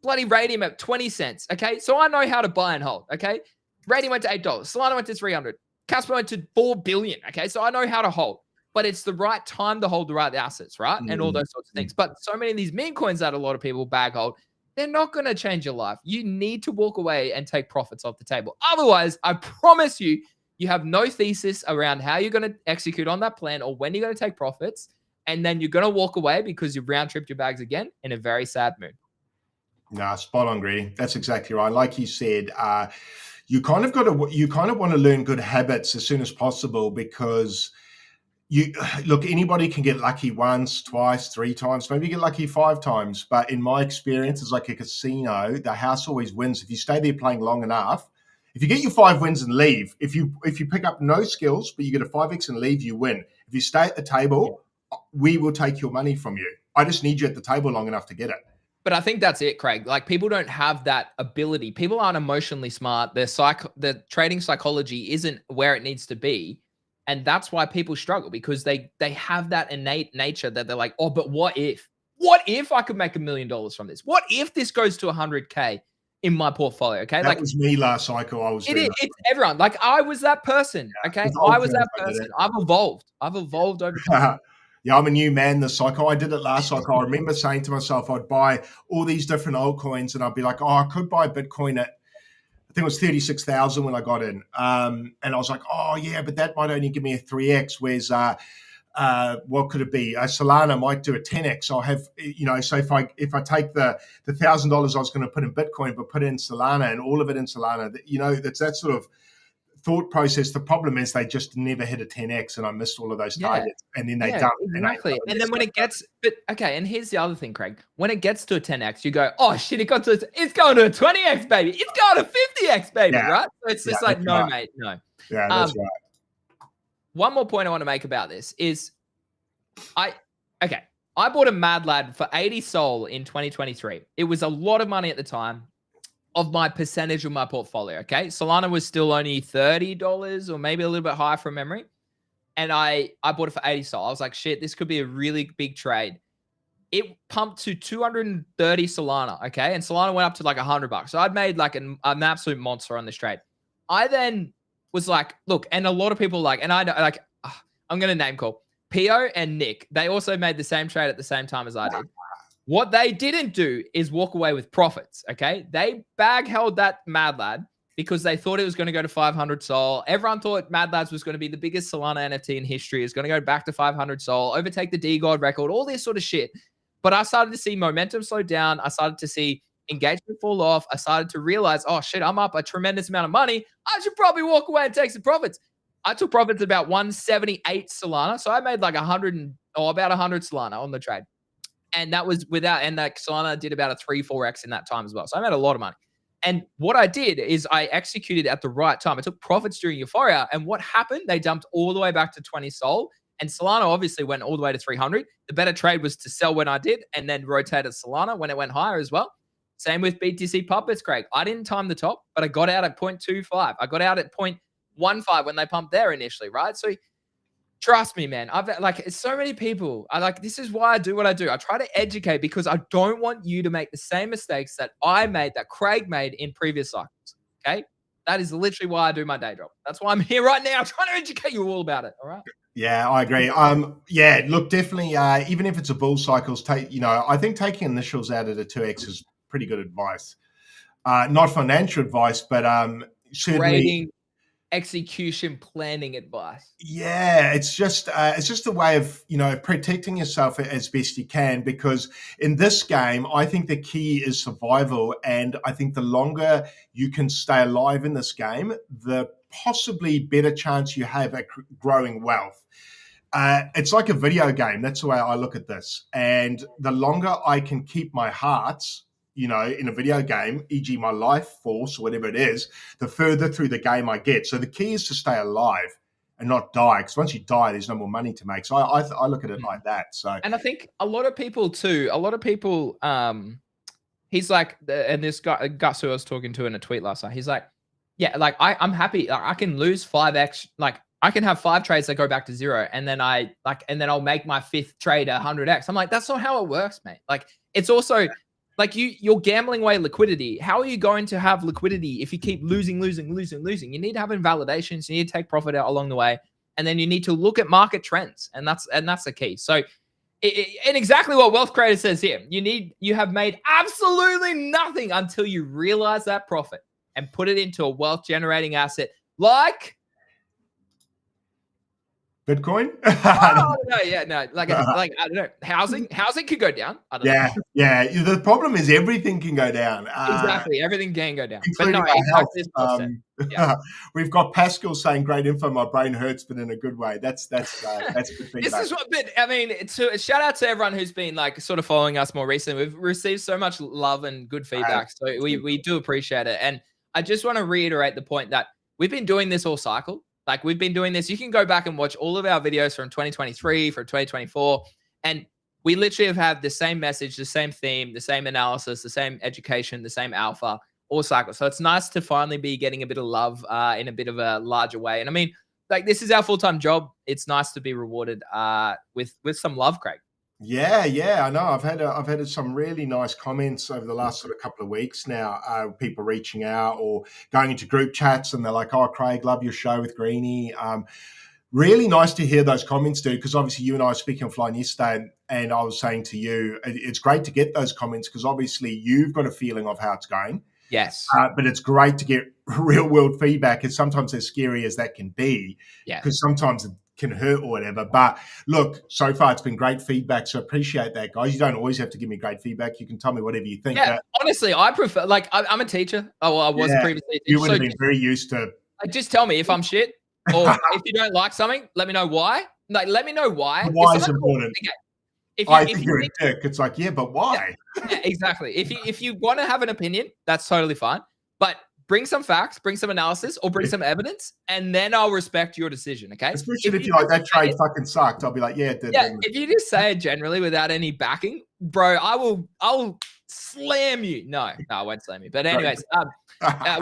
bloody Radium at 20 cents, okay? So I know how to buy and hold, okay? Radium went to $8. Solana went to 300. Casper went to 4 billion, okay? So I know how to hold. But it's the right time to hold the right assets, right? And all those sorts of things. But so many of these meme coins that a lot of people bag hold, they're not going to change your life. You need to walk away and take profits off the table. Otherwise, I promise you, you have no thesis around how you're going to execute on that plan or when you're going to take profits. And then you're going to walk away because you've round tripped your bags again in a very sad mood. Nah, spot on, Greedy. That's exactly right. Like you said, you kind of want to learn good habits as soon as possible, because anybody can get lucky once, twice, 3 times, maybe get lucky 5 times. But in my experience, it's like a casino. The house always wins. If you stay there playing long enough, if you get your 5 wins and leave, if you pick up no skills, but you get a 5x and leave, you win. If you stay at the table, we will take your money from you. I just need you at the table long enough to get it. But I think that's it, Craig. Like, people don't have that ability. People aren't emotionally smart. The trading psychology isn't where it needs to be. And that's why people struggle, because they have that innate nature that they're like, oh, but what if? What if I could make $1 million from this? What if this goes to 100K? in my portfolio. Okay. That was me last cycle. I was doing that. It's everyone. Like I was that person. Yeah, Okay. with old I was that friends, I did person. it. I've evolved. I've evolved over time. Yeah, I'm a new man this cycle. I did it last cycle. I remember saying to myself, I'd buy all these different altcoins and I'd be like, oh, I could buy Bitcoin at, I think it was 36,000 when I got in. And I was like, oh, yeah, but that might only give me a 3x. Whereas, what could it be? Solana might do a 10x. I'll have, so if I take the $1,000 I was going to put in Bitcoin, but put in Solana and all of it in Solana, that's that sort of thought process. The problem is they just never hit a 10x, and I missed all of those targets, and then they dump. Exactly. And then when it gets, but okay, and here's the other thing, Craig. When it gets to a 10x, you go, oh shit, it's going to a 20x, baby. It's going to 50x, baby, right? So it's just like, no, mate, no. Yeah, that's right. One more point I want to make about this is, I bought a Mad Lad for 80 Sol in 2023. It was a lot of money at the time of my percentage of my portfolio. Okay. Solana was still only $30 or maybe a little bit higher from memory. And I bought it for 80 Sol. I was like, shit, this could be a really big trade. It pumped to 230 Solana. Okay. And Solana went up to like $100. So I'd made like an absolute monster on this trade. I then was like, look, and a lot of people like, and I like, I'm going to name call Pio and Nick. They also made the same trade at the same time as I did. What they didn't do is walk away with profits, okay? They bag held that Mad Lad because they thought it was going to go to 500 Sol. Everyone thought Mad Lads was going to be the biggest Solana NFT in history. It's going to go back to 500 Sol, overtake the DGod record, all this sort of shit. But I started to see momentum slow down. I started to see engagement fall off. I started to realize, oh shit, I'm up a tremendous amount of money. I should probably walk away and take some profits. I took profits about 178 Solana. So I made like about 100 Solana on the trade. And that was and like Solana did about a 3-4x in that time as well. So I made a lot of money. And what I did is I executed at the right time. I took profits during Euphoria. And what happened? They dumped all the way back to 20 Sol. And Solana obviously went all the way to 300. The better trade was to sell when I did and then rotated Solana when it went higher as well. Same with BTC puppets, Craig. I didn't time the top, but I got out at 0.25. I got out at 0.15 when they pumped there initially, right? So trust me, man. I've like so many people. This is why I do what I do. I try to educate because I don't want you to make the same mistakes that I made, that Craig made in previous cycles. Okay. That is literally why I do my day job. That's why I'm here right now trying to educate you all about it. All right. Yeah, I agree. Look, definitely, even if it's a bull cycles, I think taking initials out of the 2x is pretty good advice. Not financial advice, but certainly trading, execution, planning advice. Yeah, it's just a way of protecting yourself as best you can, because in this game I think the key is survival, and I think the longer you can stay alive in this game, the possibly better chance you have at growing wealth. It's like a video game. That's the way I look at this. And the longer I can keep my hearts, in a video game, e.g. my life force, or whatever it is, the further through the game I get. So the key is to stay alive and not die, because once you die, there's no more money to make. So I look at it like that. So, and I think a lot of people, he's like, and this guy, Gus, who I was talking to in a tweet last night, he's like, yeah, like I'm happy. Like, I can lose 5x. Like I can have 5 trades that go back to 0. And then I'll make my 5th trade 100x. I'm like, that's not how it works, mate. Like it's also like you're gambling away liquidity. How are you going to have liquidity if you keep losing? You need to have invalidations. You need to take profit out along the way. And then you need to look at market trends. And that's the key. So and exactly what Wealth Creator says here, you have made absolutely nothing until you realize that profit and put it into a wealth generating asset like Bitcoin. Like I don't know, housing could go down. I don't know. Yeah. The problem is everything can go down. Exactly, everything can go down. But no, exactly. We've got Pascal saying, "Great info. My brain hurts, but in a good way." That's good feedback. This is what. But I mean, shout out to everyone who's been like sort of following us more recently. We've received so much love and good feedback, so we do appreciate it. And I just want to reiterate the point that we've been doing this all cycle. Like we've been doing this. You can go back and watch all of our videos from 2023, from 2024. And we literally have had the same message, the same theme, the same analysis, the same education, the same alpha, all cycle. So it's nice to finally be getting a bit of love in a bit of a larger way. And I mean, like this is our full-time job. It's nice to be rewarded with some love, Craig. Yeah, I know. I've had some really nice comments over the last sort of couple of weeks now. People reaching out or going into group chats, and they're like, "Oh, Craig, love your show with Greeny." Really nice to hear those comments, dude. Because obviously, you and I were speaking offline yesterday, and I was saying to you, it's great to get those comments because obviously you've got a feeling of how it's going. Yes. But it's great to get real world feedback. And sometimes as scary as that can be, Yeah. because sometimes it can hurt or whatever. But look, so far it's been great feedback. So appreciate that, guys. You don't always have to give me great feedback. You can tell me whatever you think. Yeah. But Honestly, I prefer, like, I'm a teacher. Oh, well, I was yeah, previously a teacher. you would So have been very used to. just tell me if I'm shit or if you don't like something, let me know why. Like, let me know why. Why is important. Okay, if I you think you're a dick. It's like, yeah, but why? yeah, exactly. If you want to have an opinion, that's totally fine. But bring some facts, bring some analysis, or bring some evidence, and then I'll respect your decision. Okay. Especially if you're like, that trade fucking sucked. I'll be like, yeah, it did. Yeah. If you just say it generally without any backing, bro, I'll slam you. No, I won't slam you. But anyways,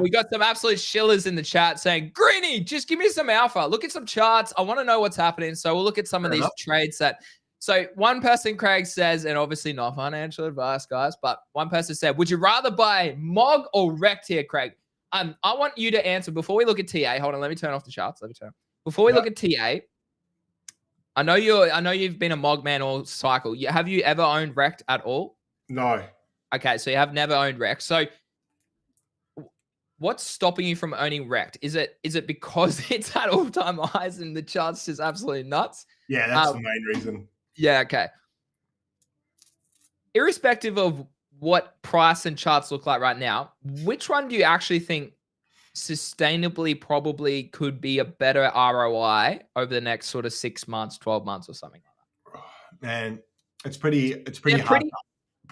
we got some absolute shillers in the chat saying, Greeny, just give me some alpha. Look at some charts. I want to know what's happening. So we'll look at some of these trades that. So one person, Craig, says, and obviously not financial advice, guys, but one person said, would you rather buy MOG or Rect here, Craig? I want you to answer before we look at TA. Hold on, let me turn off the charts. Before we look at TA, I know you've been a MOG man all cycle. Have you ever owned Rect at all? No. Okay, so you have never owned Rect. So what's stopping you from owning Rect? Is it because it's at all-time highs and the chart's just absolutely nuts? Yeah, that's the main reason. Yeah, okay. Irrespective of what price and charts look like right now, which one do you actually think sustainably probably could be a better ROI over the next sort of 6 months, 12 months or something like that? Man, it's pretty hard.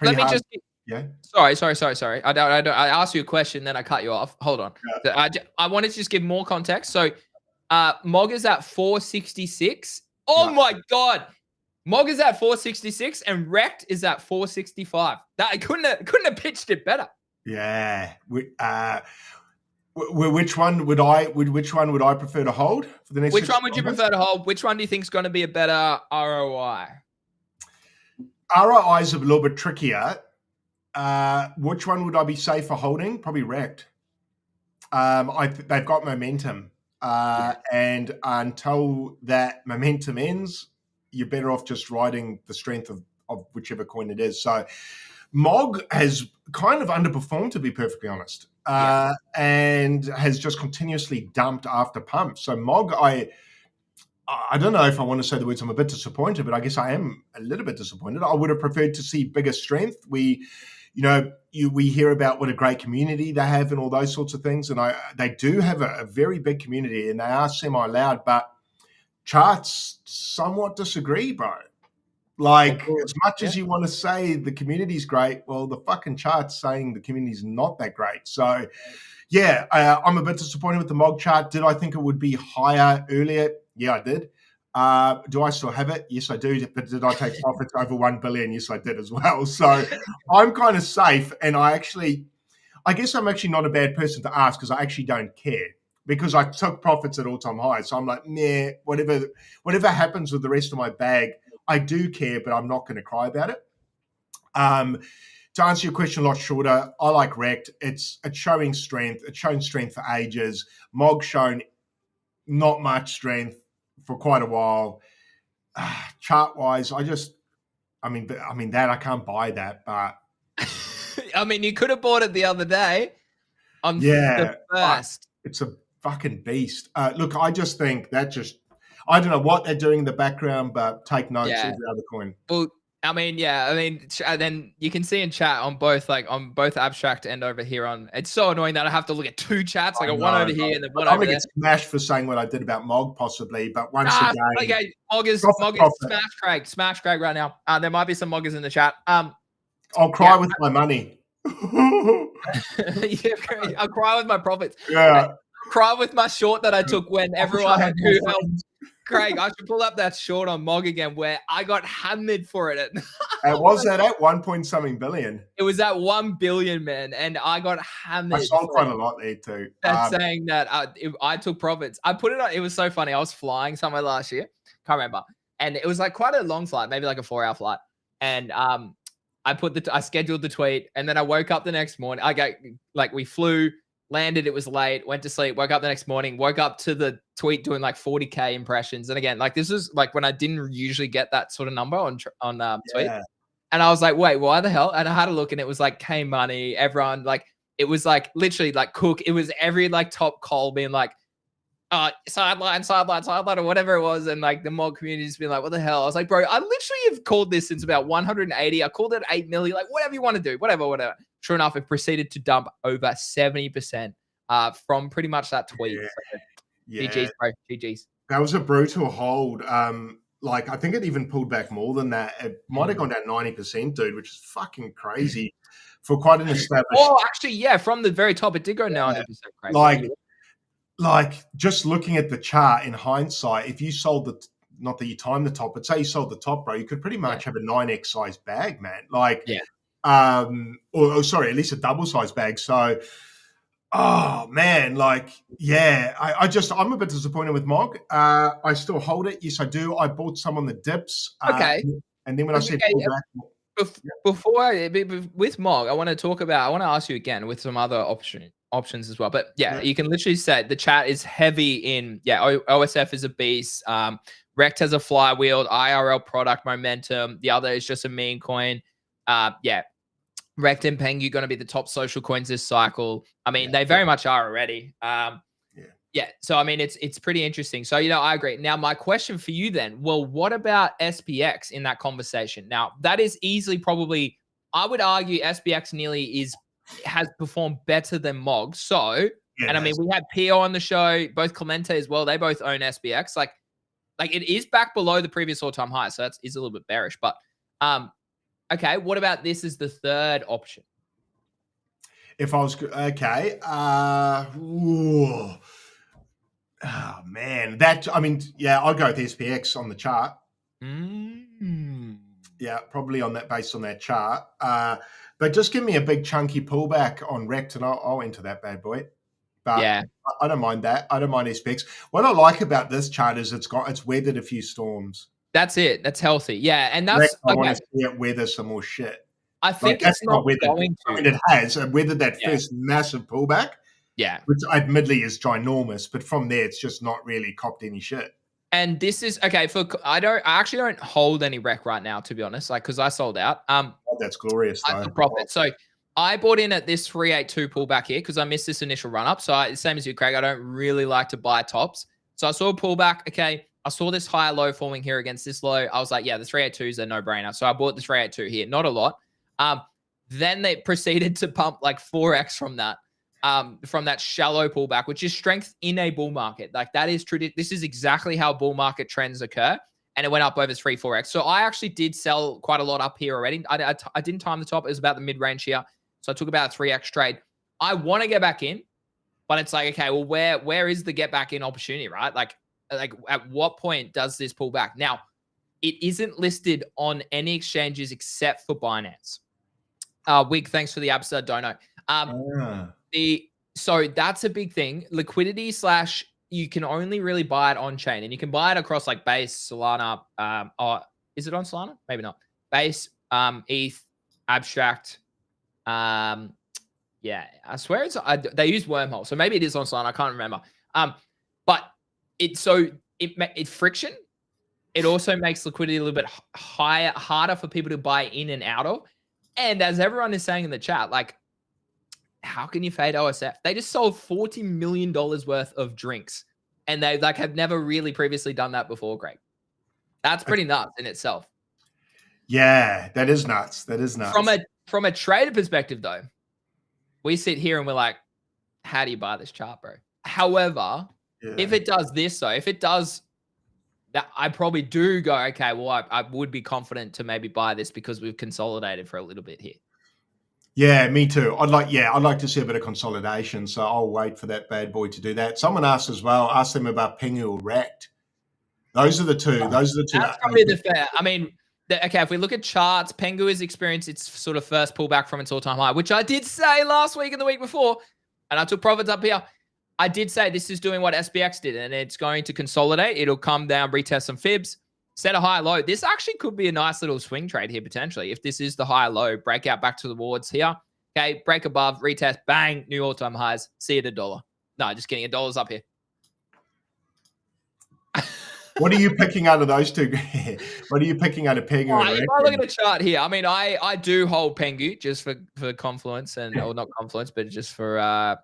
Let me just yeah. Sorry. I asked you a question, then I cut you off. Hold on. Yeah. I wanted to just give more context. So MOG is at 466. Oh my God. MOG is at 466 and Rect is at 465. That I couldn't have pitched it better. Yeah. Which one would I prefer to hold for the next? Which one would you prefer to hold? Which one do you think is going to be a better ROI? ROI is a little bit trickier. Which one would I be safe for holding? Probably Rect. They've got momentum, and until that momentum ends, you're better off just riding the strength of whichever coin it is. So MOG has kind of underperformed, to be perfectly honest, and has just continuously dumped after pumps. So MOG, I don't know if I want to say the words I'm a bit disappointed, but I guess I am a little bit disappointed. I would have preferred to see bigger strength. We hear about what a great community they have and all those sorts of things. And they do have a very big community and they are semi-loud, but charts somewhat disagree, bro. Like, as much as you want to say the community's great, well, the fucking chart's saying the community's not that great. So, yeah, I'm a bit disappointed with the MOG chart. Did I think it would be higher earlier? Yeah, I did. Do I still have it? Yes, I do. But did I take profits over 1 billion? Yes, I did as well. So I'm kind of safe. And I guess I'm actually not a bad person to ask because I actually don't care because I took profits at all-time highs. So I'm like, nah, whatever happens with the rest of my bag, I do care, but I'm not going to cry about it. To answer your question a lot shorter, I like Rect. It's showing strength. It's shown strength for ages. MOG shown not much strength for quite a while. Chart-wise, I mean that I can't buy that, but I mean, you could have bought it the other day on the first. It's a fucking beast. Look, I just think I don't know what they're doing in the background, but take notes of the other coin. Well, then you can see in chat on both abstract and over here on. It's so annoying that I have to look at two chats. I got one over here and then one over there. I'm gonna get smashed for saying what I did about MOG, possibly, but once again, okay, MOG is smash Craig right now. There might be some MOGers in the chat. I'll cry with my money. Yeah, I'll cry with my profits. Yeah, I'll cry with my short that I took when everyone who helped. Craig, I should pull up that short on MOG again where I got hammered for it. Was that at 1 billion? It was at 1 billion, man, and I got hammered. I sold quite a lot there too. That's saying that I took profits. I put it on. It was so funny. I was flying somewhere last year. Can't remember. And it was like quite a long flight, maybe like a 4-hour flight. and I scheduled the tweet, and then I woke up the next morning. We flew, landed, it was late, went to sleep, woke up the next morning, woke up to the tweet doing like 40K impressions. And again, like this is like when I didn't usually get that sort of number on tweet. Yeah. And I was like, wait, why the hell? And I had a look, and it was like K Money, everyone, like it was like literally like Cook. It was every like top call being like, sideline, or whatever it was. And like the mod community's been like, what the hell? I was like, bro, I literally have called this since about 180. I called it 8 million, like whatever you want to do, whatever. Sure enough, it proceeded to dump over 70% from pretty much that tweet. Yeah. So, GG's, bro. GG's. That was a brutal hold. Like I think it even pulled back more than that. It might have gone down 90%, dude, which is fucking crazy for quite an established. Oh, actually, yeah, from the very top, it did go 90% crazy. Like just looking at the chart in hindsight, if you sold not that you timed the top, but say you sold the top, bro, you could pretty much have a 9x size bag, man. Like, or sorry, at least a double size bag. So, oh man, like, yeah, I'm a bit disappointed with Mog. I still hold it. Yes, I do. I bought some on the dips. Okay. And then when I said pull back. With Mog, I want to ask you again with some other options as well. But you can literally say the chat is heavy in OSF is a beast. Rect has a flywheel, IRL product momentum. The other is just a meme coin. Rect and Pengu going to be the top social coins this cycle. I mean, they very much are already. So I mean, it's pretty interesting. So I agree. Now, my question for you then, well, what about SPX in that conversation? Now, that is easily probably, I would argue SPX nearly has performed better than Mog. So, I mean, we had Pio on the show, both Clemente as well. They both own SPX. Like it is back below the previous all-time high, so that is a little bit bearish. But okay, what about this as the third option? If I was okay, oh man, I'll go with SPX on the chart. Yeah, probably based on that chart. But just give me a big chunky pullback on Rect, and I'll enter that bad boy. But I don't mind that. I don't mind SPX. What I like about this chart is it's weathered a few storms. That's it. That's healthy. Yeah, and that's I want to see it weather some more shit. I think it's not going to. I mean, it has weathered that first massive pullback. Yeah, which admittedly is ginormous, but from there it's just not really copped any shit. And this is okay I actually don't hold any rec right now, to be honest, like because I sold out. That's glorious. I took profit. So I bought in at this 382 pullback here because I missed this initial run up. So same as you, Craig, I don't really like to buy tops. So I saw a pullback. Okay, I saw this higher low forming here against this low. I was like, yeah, the 382 is a no brainer. So I bought the 382 here, not a lot. Then they proceeded to pump like 4x from that shallow pullback, which is strength in a bull market. Like that is true. This is exactly how bull market trends occur. And it went up over 3-4x. So I actually did sell quite a lot up here already. I didn't time the top. It was about the mid-range here. So I took about a 3x trade. I want to get back in, but it's like, okay, well, where is the get back in opportunity, right? Like at what point does this pull back? Now, it isn't listed on any exchanges except for Binance. Wig, thanks for the absurd dono. So that's a big thing. Liquidity / you can only really buy it on chain, and you can buy it across like Base, Solana. Is it on Solana? Maybe not. Base, ETH, Abstract. I swear they use Wormhole, so maybe it is on Solana. I can't remember. But it friction. It also makes liquidity a little bit harder for people to buy in and out of. And as everyone is saying in the chat, like, how can you fade OSF? They just sold $40 million worth of drinks, and they like have never really previously done that before, Greg. That's pretty nuts in itself. Yeah, that is nuts. That is nuts. From a trader perspective, though, we sit here and we're like, how do you buy this chart, bro? However, if it does this, though, if it does that, I probably do go, okay, well, I would be confident to maybe buy this because we've consolidated for a little bit here. Yeah, me too. I'd like to see a bit of consolidation, so I'll wait for that bad boy to do that. Someone asked as well, ask them about Pengu or Rect. Those are the two. That's probably the fair. I mean, if we look at charts, Pengu has experienced its sort of first pullback from its all-time high, which I did say last week and the week before, and I took profits up here. I did say this is doing what SPX did, and it's going to consolidate. It'll come down, retest some fibs. set a high low. This actually could be a nice little swing trade here potentially. If this is the high low, breakout back to the wards here. Okay, break above, retest, bang, new all-time highs. See you at $1. No, just kidding. $1 up here. What are you picking out of those two? What are you picking out of Pengu and If Rect? I look at the chart here, I mean, I do hold Pengu just for confluence and or not confluence, but just for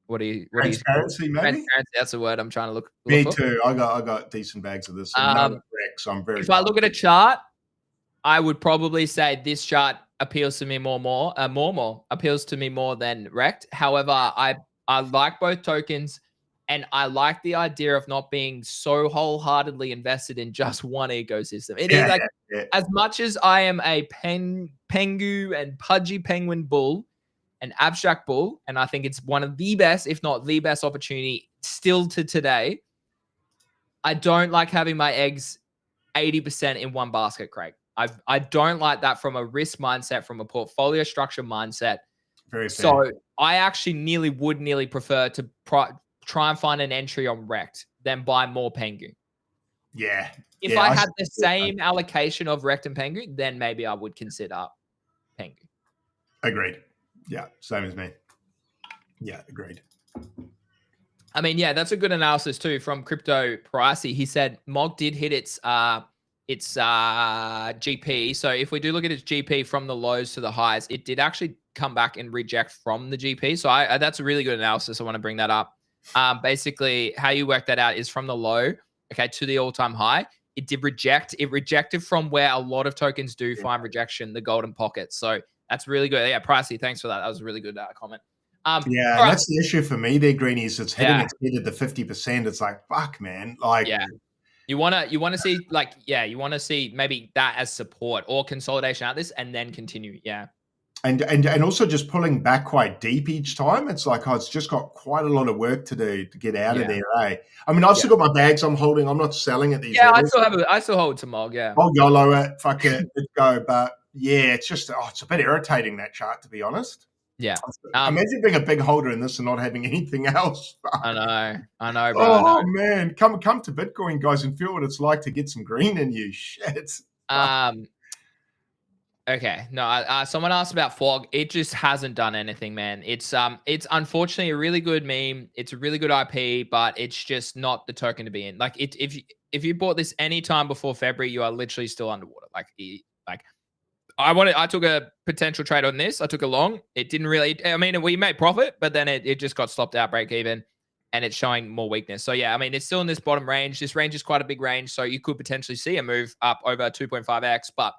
what do you Transparency, maybe? Transparency, that's the word I'm trying to look Me for. too. I got decent bags of this. And none of Rect, so I'm very. If I look at a chart, I would probably say this chart appeals to me more appeals to me more than Rect. However, I like both tokens. And I like the idea of not being so wholeheartedly invested in just one ecosystem. It is like, as much as I am a Pengu and Pudgy Penguin bull, an abstract bull, and I think it's one of the best, if not the best opportunity still to today, I don't like having my eggs 80% in one basket, Craig. I don't like that from a risk mindset, from a portfolio structure mindset. Very fair. So I actually would nearly prefer to try and find an entry on Rect than buy more Pengu. Yeah. If I had the same allocation of Rect and Pengu, then maybe I would consider Pengu. Agreed. Yeah, same as me. Yeah, agreed. I mean, yeah, that's a good analysis too from Crypto Pricey. He said Mog did hit its GP. So if we do look at its GP from the lows to the highs, it did actually come back and reject from the GP. So that's a really good analysis. I want to bring that up. Basically, how you work that out is from the low, okay, to the all-time high. It did reject. It rejected from where a lot of tokens do find rejection, the golden pocket. So that's really good. Yeah, Pricey, thanks for that. That was a really good comment. Yeah, right. That's the issue for me there, Greenies. It's hitting its head at the 50%. It's like, fuck, man. Like, yeah. You want to see you want to see maybe that as support or consolidation out this and then continue. Yeah. And also just pulling back quite deep each time. It's like, it's just got quite a lot of work to do to get out of there, eh? I mean, I've still got my bags I'm holding. I'm not selling at these levels. I still hold to Mog, yeah. I'll YOLO it, fuck it, let's go. But yeah, it's just, it's a bit irritating, that chart, to be honest. Yeah. Imagine being a big holder in this and not having anything else. I know, bro. Oh, man. Come to Bitcoin, guys, and feel what it's like to get some green in you. Shit. Okay. No, someone asked about Fog. It just hasn't done anything, man. It's unfortunately a really good meme. It's a really good IP, but it's just not the token to be in. Like, if you bought this any time before February, you are literally still underwater. I took a potential trade on this. I took a long. It didn't really, I mean, we made profit, but then it just got stopped out break even and it's showing more weakness. So yeah, I mean, it's still in this bottom range. This range is quite a big range. So you could potentially see a move up over 2.5x, but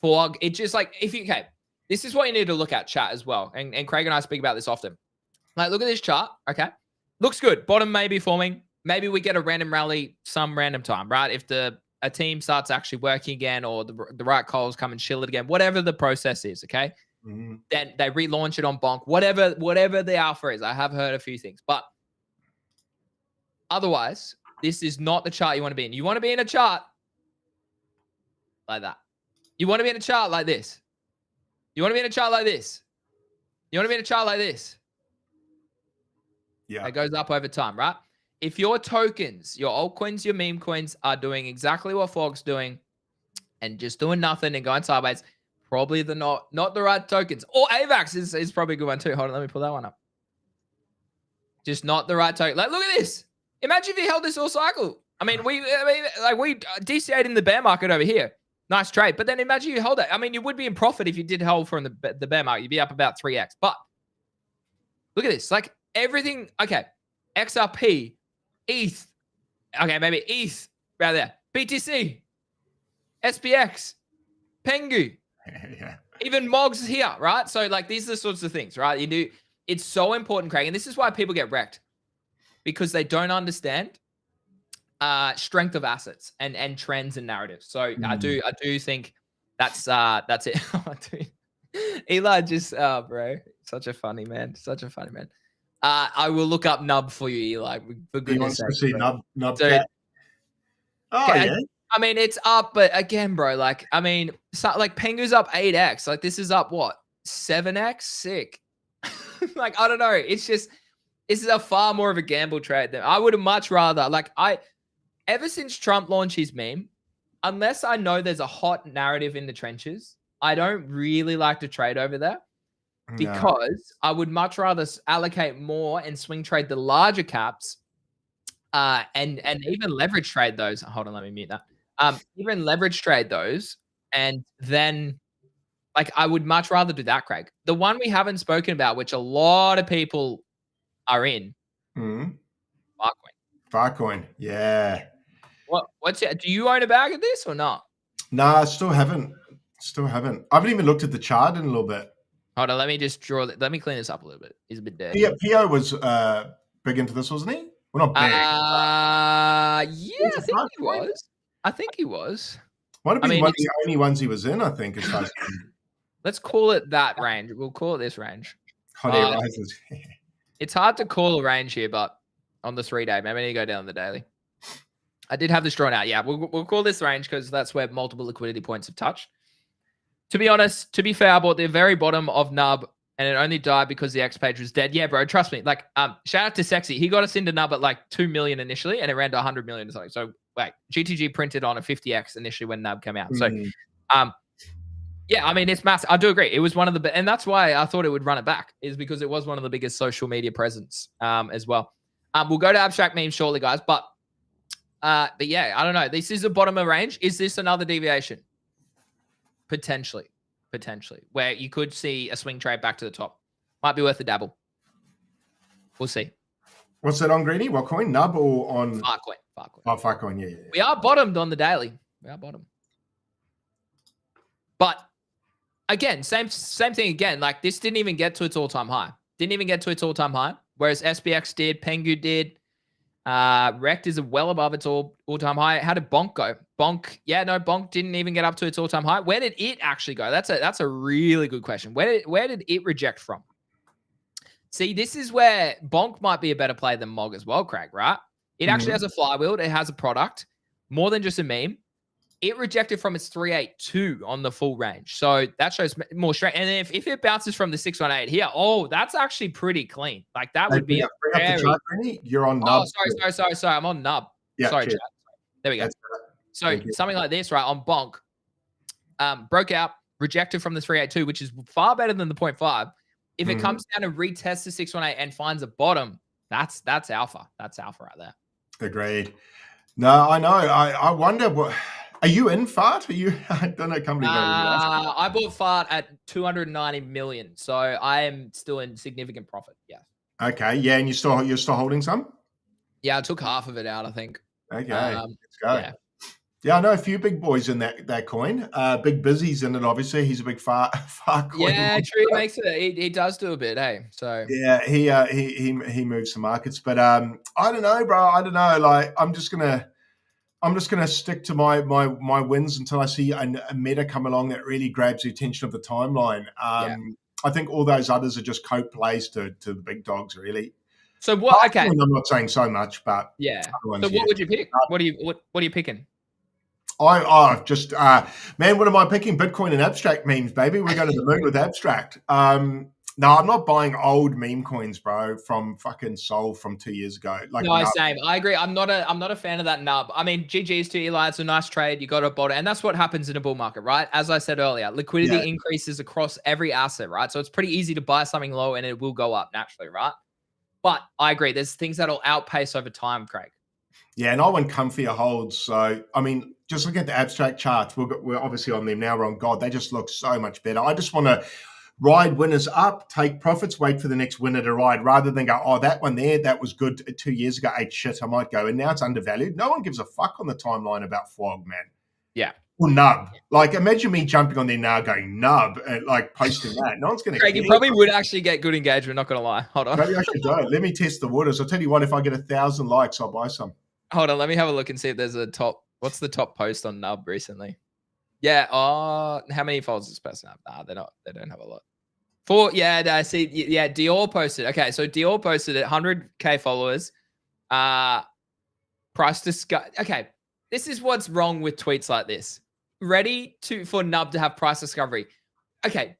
Fog, it just like, this is what you need to look at, chat, as well. And Craig and I speak about this often. Like, look at this chart, okay? Looks good. Bottom may be forming. Maybe we get a random rally some random time, right? If a team starts actually working again or the right calls come and chill it again, whatever the process is, okay? Mm-hmm. Then they relaunch it on Bonk, whatever the alpha is. I have heard a few things, but otherwise, this is not the chart you want to be in. You want to be in a chart like that. You want to be in a chart like this. You want to be in a chart like this. You want to be in a chart like this. Yeah. It goes up over time, right? If your tokens, your altcoins, your meme coins are doing exactly what Fog's doing and just doing nothing and going sideways, probably not the right tokens. Or AVAX is probably a good one too. Hold on, let me pull that one up. Just not the right token. Like, look at this. Imagine if you held this all cycle. I mean, we DCA'd in the bear market over here. Nice trade. But then imagine you hold it. I mean, you would be in profit if you did hold from the bear market. You'd be up about 3x. But look at this. Like, everything. Okay. XRP, ETH. Okay, maybe ETH right there. BTC, SPX, Pengu. Yeah. Even Mogs here, right? So, like, these are the sorts of things, right? It's so important, Craig. And this is why people get wrecked. Because they don't understand strength of assets and trends and narratives. So I do think that's it. Eli just bro, such a funny man. I will look up Nub for you, Eli. For goodness sake. See Nub Cat. Oh yeah. I mean, it's up, but again, bro, like, I mean, like Pengu's up 8x. Like, this is up what? 7x? Sick. Like, I don't know. It's just, this is a far more of a gamble trade than I would have much rather. Like, ever since Trump launched his meme, unless I know there's a hot narrative in the trenches, I don't really like to trade over there because I would much rather allocate more and swing trade the larger caps, and even leverage trade those. Hold on, let me mute that. Even leverage trade those, and then like I would much rather do that, Craig. The one we haven't spoken about, which a lot of people are in, Filecoin. Filecoin, yeah. What's it? Do you own a bag of this or not? Nah, I still haven't. I haven't even looked at the chart in a little bit. Hold on, let me just let me clean this up a little bit. He's a bit dirty. Yeah, Pio was big into this, wasn't he? Well, not big. Yeah, I think he was. I think he was. Might have been one of the only ones he was in, I think, as far as let's call it that range. We'll call it this range. Hot air rises. It's hard to call a range here, but on the 3-day, maybe I need to go down the daily. I did have this drawn out. Yeah, we'll call this range because that's where multiple liquidity points have touched. To be honest, to be fair, I bought the very bottom of Nub and it only died because the X page was dead. Yeah, bro, trust me. Like, shout out to Sexy. He got us into Nub at like 2 million initially and it ran to 100 million or something. So, like, GTG printed on a 50x initially when Nub came out. So, yeah, I mean, it's massive. I do agree. It was one of the, and that's why I thought it would run it back, is because it was one of the biggest social media presence as well. We'll go to abstract memes shortly, guys. But yeah, I don't know. This is the bottom of range. Is this another deviation? Potentially, where you could see a swing trade back to the top. Might be worth a dabble. We'll see. What's that on, Greeny? What coin? Nub or on? Filecoin. Oh, Filecoin, yeah. We are bottomed on the daily. We are bottom. But again, same thing again. Like, this didn't even get to its all-time high. Whereas SPX did, Pengu did. Rect is well above its all-time high. How did Bonk go? Bonk didn't even get up to its all-time high. Where did it actually go? That's a really good question. Where did it reject from? See, this is where Bonk might be a better play than Mog as well, Craig, right? It actually has a flywheel. It has a product, more than just a meme. It rejected from its 382 on the full range. So that shows more strength. And if it bounces from the 618 here, that's actually pretty clean. Like, that would be You're on Nub. Oh, sorry. I'm on Nub. Yeah, sorry, chat. There we go. So something like this, right, on Bonk, broke out, rejected from the 382, which is far better than the 0.5. If it comes down and retests the 618 and finds a bottom, that's alpha. That's alpha right there. Agreed. No, I know. I wonder what. Are you in Fart? I don't know. Company. I bought Fart at 290 million, so I am still in significant profit. Yeah. Okay. Yeah, and you're still holding some. Yeah, I took half of it out, I think. Okay, let's go. Yeah, I know a few big boys in that coin. Big Busy's in it, obviously. He's a big far coin. Yeah, true. He makes it. He does do a bit, hey. So yeah, he moves the markets, but I don't know, bro. I don't know. Like, I'm just gonna stick to my wins until I see a meta come along that really grabs the attention of the timeline. I think all those others are just cope plays to the big dogs, really. So what? Okay, I'm not saying so much, but yeah. So what would you pick? What are you picking? Man, what am I picking? Bitcoin and abstract memes, baby. We're going to the moon with abstract. No, I'm not buying old meme coins, bro, from fucking Sol from 2 years ago. Like, no, same. I agree. I'm not a fan of that nub. I mean, GG's to Eli. It's a nice trade. You got to bottom, and that's what happens in a bull market, right? As I said earlier, liquidity increases across every asset, right? So it's pretty easy to buy something low, and it will go up naturally, right? But I agree. There's things that'll outpace over time, Craig. Yeah, and I went comfier holds. So, I mean, just look at the abstract charts. We're obviously on them now. We're on God. They just look so much better. I just want to ride winners up, take profits, wait for the next winner to ride, rather than go, oh, that one there, that was good 2 years ago, ate shit, I might go. And now it's undervalued. No one gives a fuck on the timeline about Fog, man. Yeah. Or Nub. Like, imagine me jumping on there now going Nub and like posting that. No one's going to Craig, you probably would actually get good engagement, not going to lie. Hold on. Maybe I should do it. Let me test the waters. I'll tell you what, if I get 1,000 likes, I'll buy some. Hold on, let me have a look and see if there's a top. What's the top post on Nub recently? Yeah. Oh, how many followers does this person have? Nah, they don't have a lot. I see. Yeah, Dior posted. Okay, so Dior posted at 100K followers. Price discovery. Okay, this is what's wrong with tweets like this. Ready for Nub to have price discovery. Okay,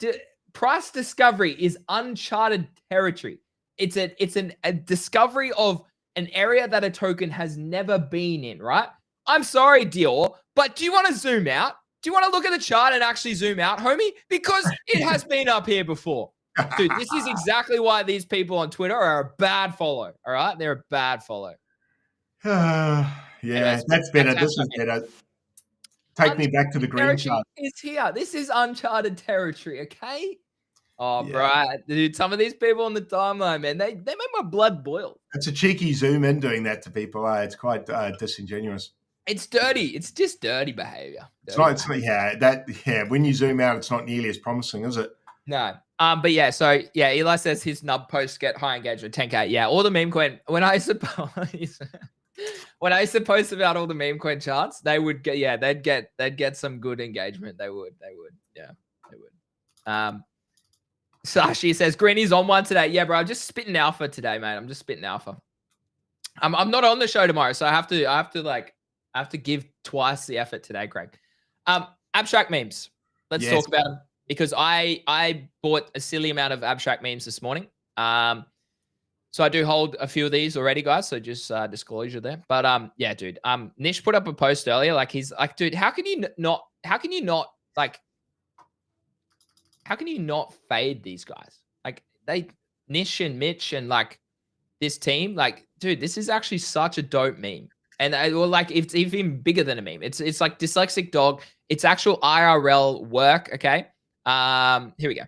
price discovery is uncharted territory. It's a discovery of an area that a token has never been in, right? I'm sorry, Dior, but do you want to zoom out? Do you want to look at the chart and actually zoom out, homie? Because it has been up here before. Dude, this is exactly why these people on Twitter are a bad follow, all right? They're a bad follow. Yeah, Anyways, that's better. This is better. Take me back to the green chart. It's here. This is uncharted territory, okay? Oh, Yeah. bro, dude, some of these people on the timeline, man, they make my blood boil. It's a cheeky zoom in doing that to people. It's quite disingenuous. It's dirty. It's just dirty behavior. When you zoom out, it's not nearly as promising, is it? No. But yeah, so yeah, Eli says his nub posts get high engagement, 10K. Yeah, all the meme coin. When I suppose post about all the meme coin charts, they would get they'd get some good engagement. They would. Yeah, they would. Sashi says Greeny's on one today. Yeah, bro, I'm just spitting alpha today, mate. I'm just spitting alpha. I'm not on the show tomorrow, so I have to give twice the effort today, Greg. Abstract memes. Let's talk about them because I bought a silly amount of abstract memes this morning. So I do hold a few of these already, guys. So just disclosure there. But yeah, dude. Nish put up a post earlier. Like he's like, dude, how can you not fade these guys? Like Nish and Mitch and like this team, like, dude, this is actually such a dope meme. And it's even bigger than a meme. It's like dyslexic dog. It's actual IRL work. Okay. Here we go.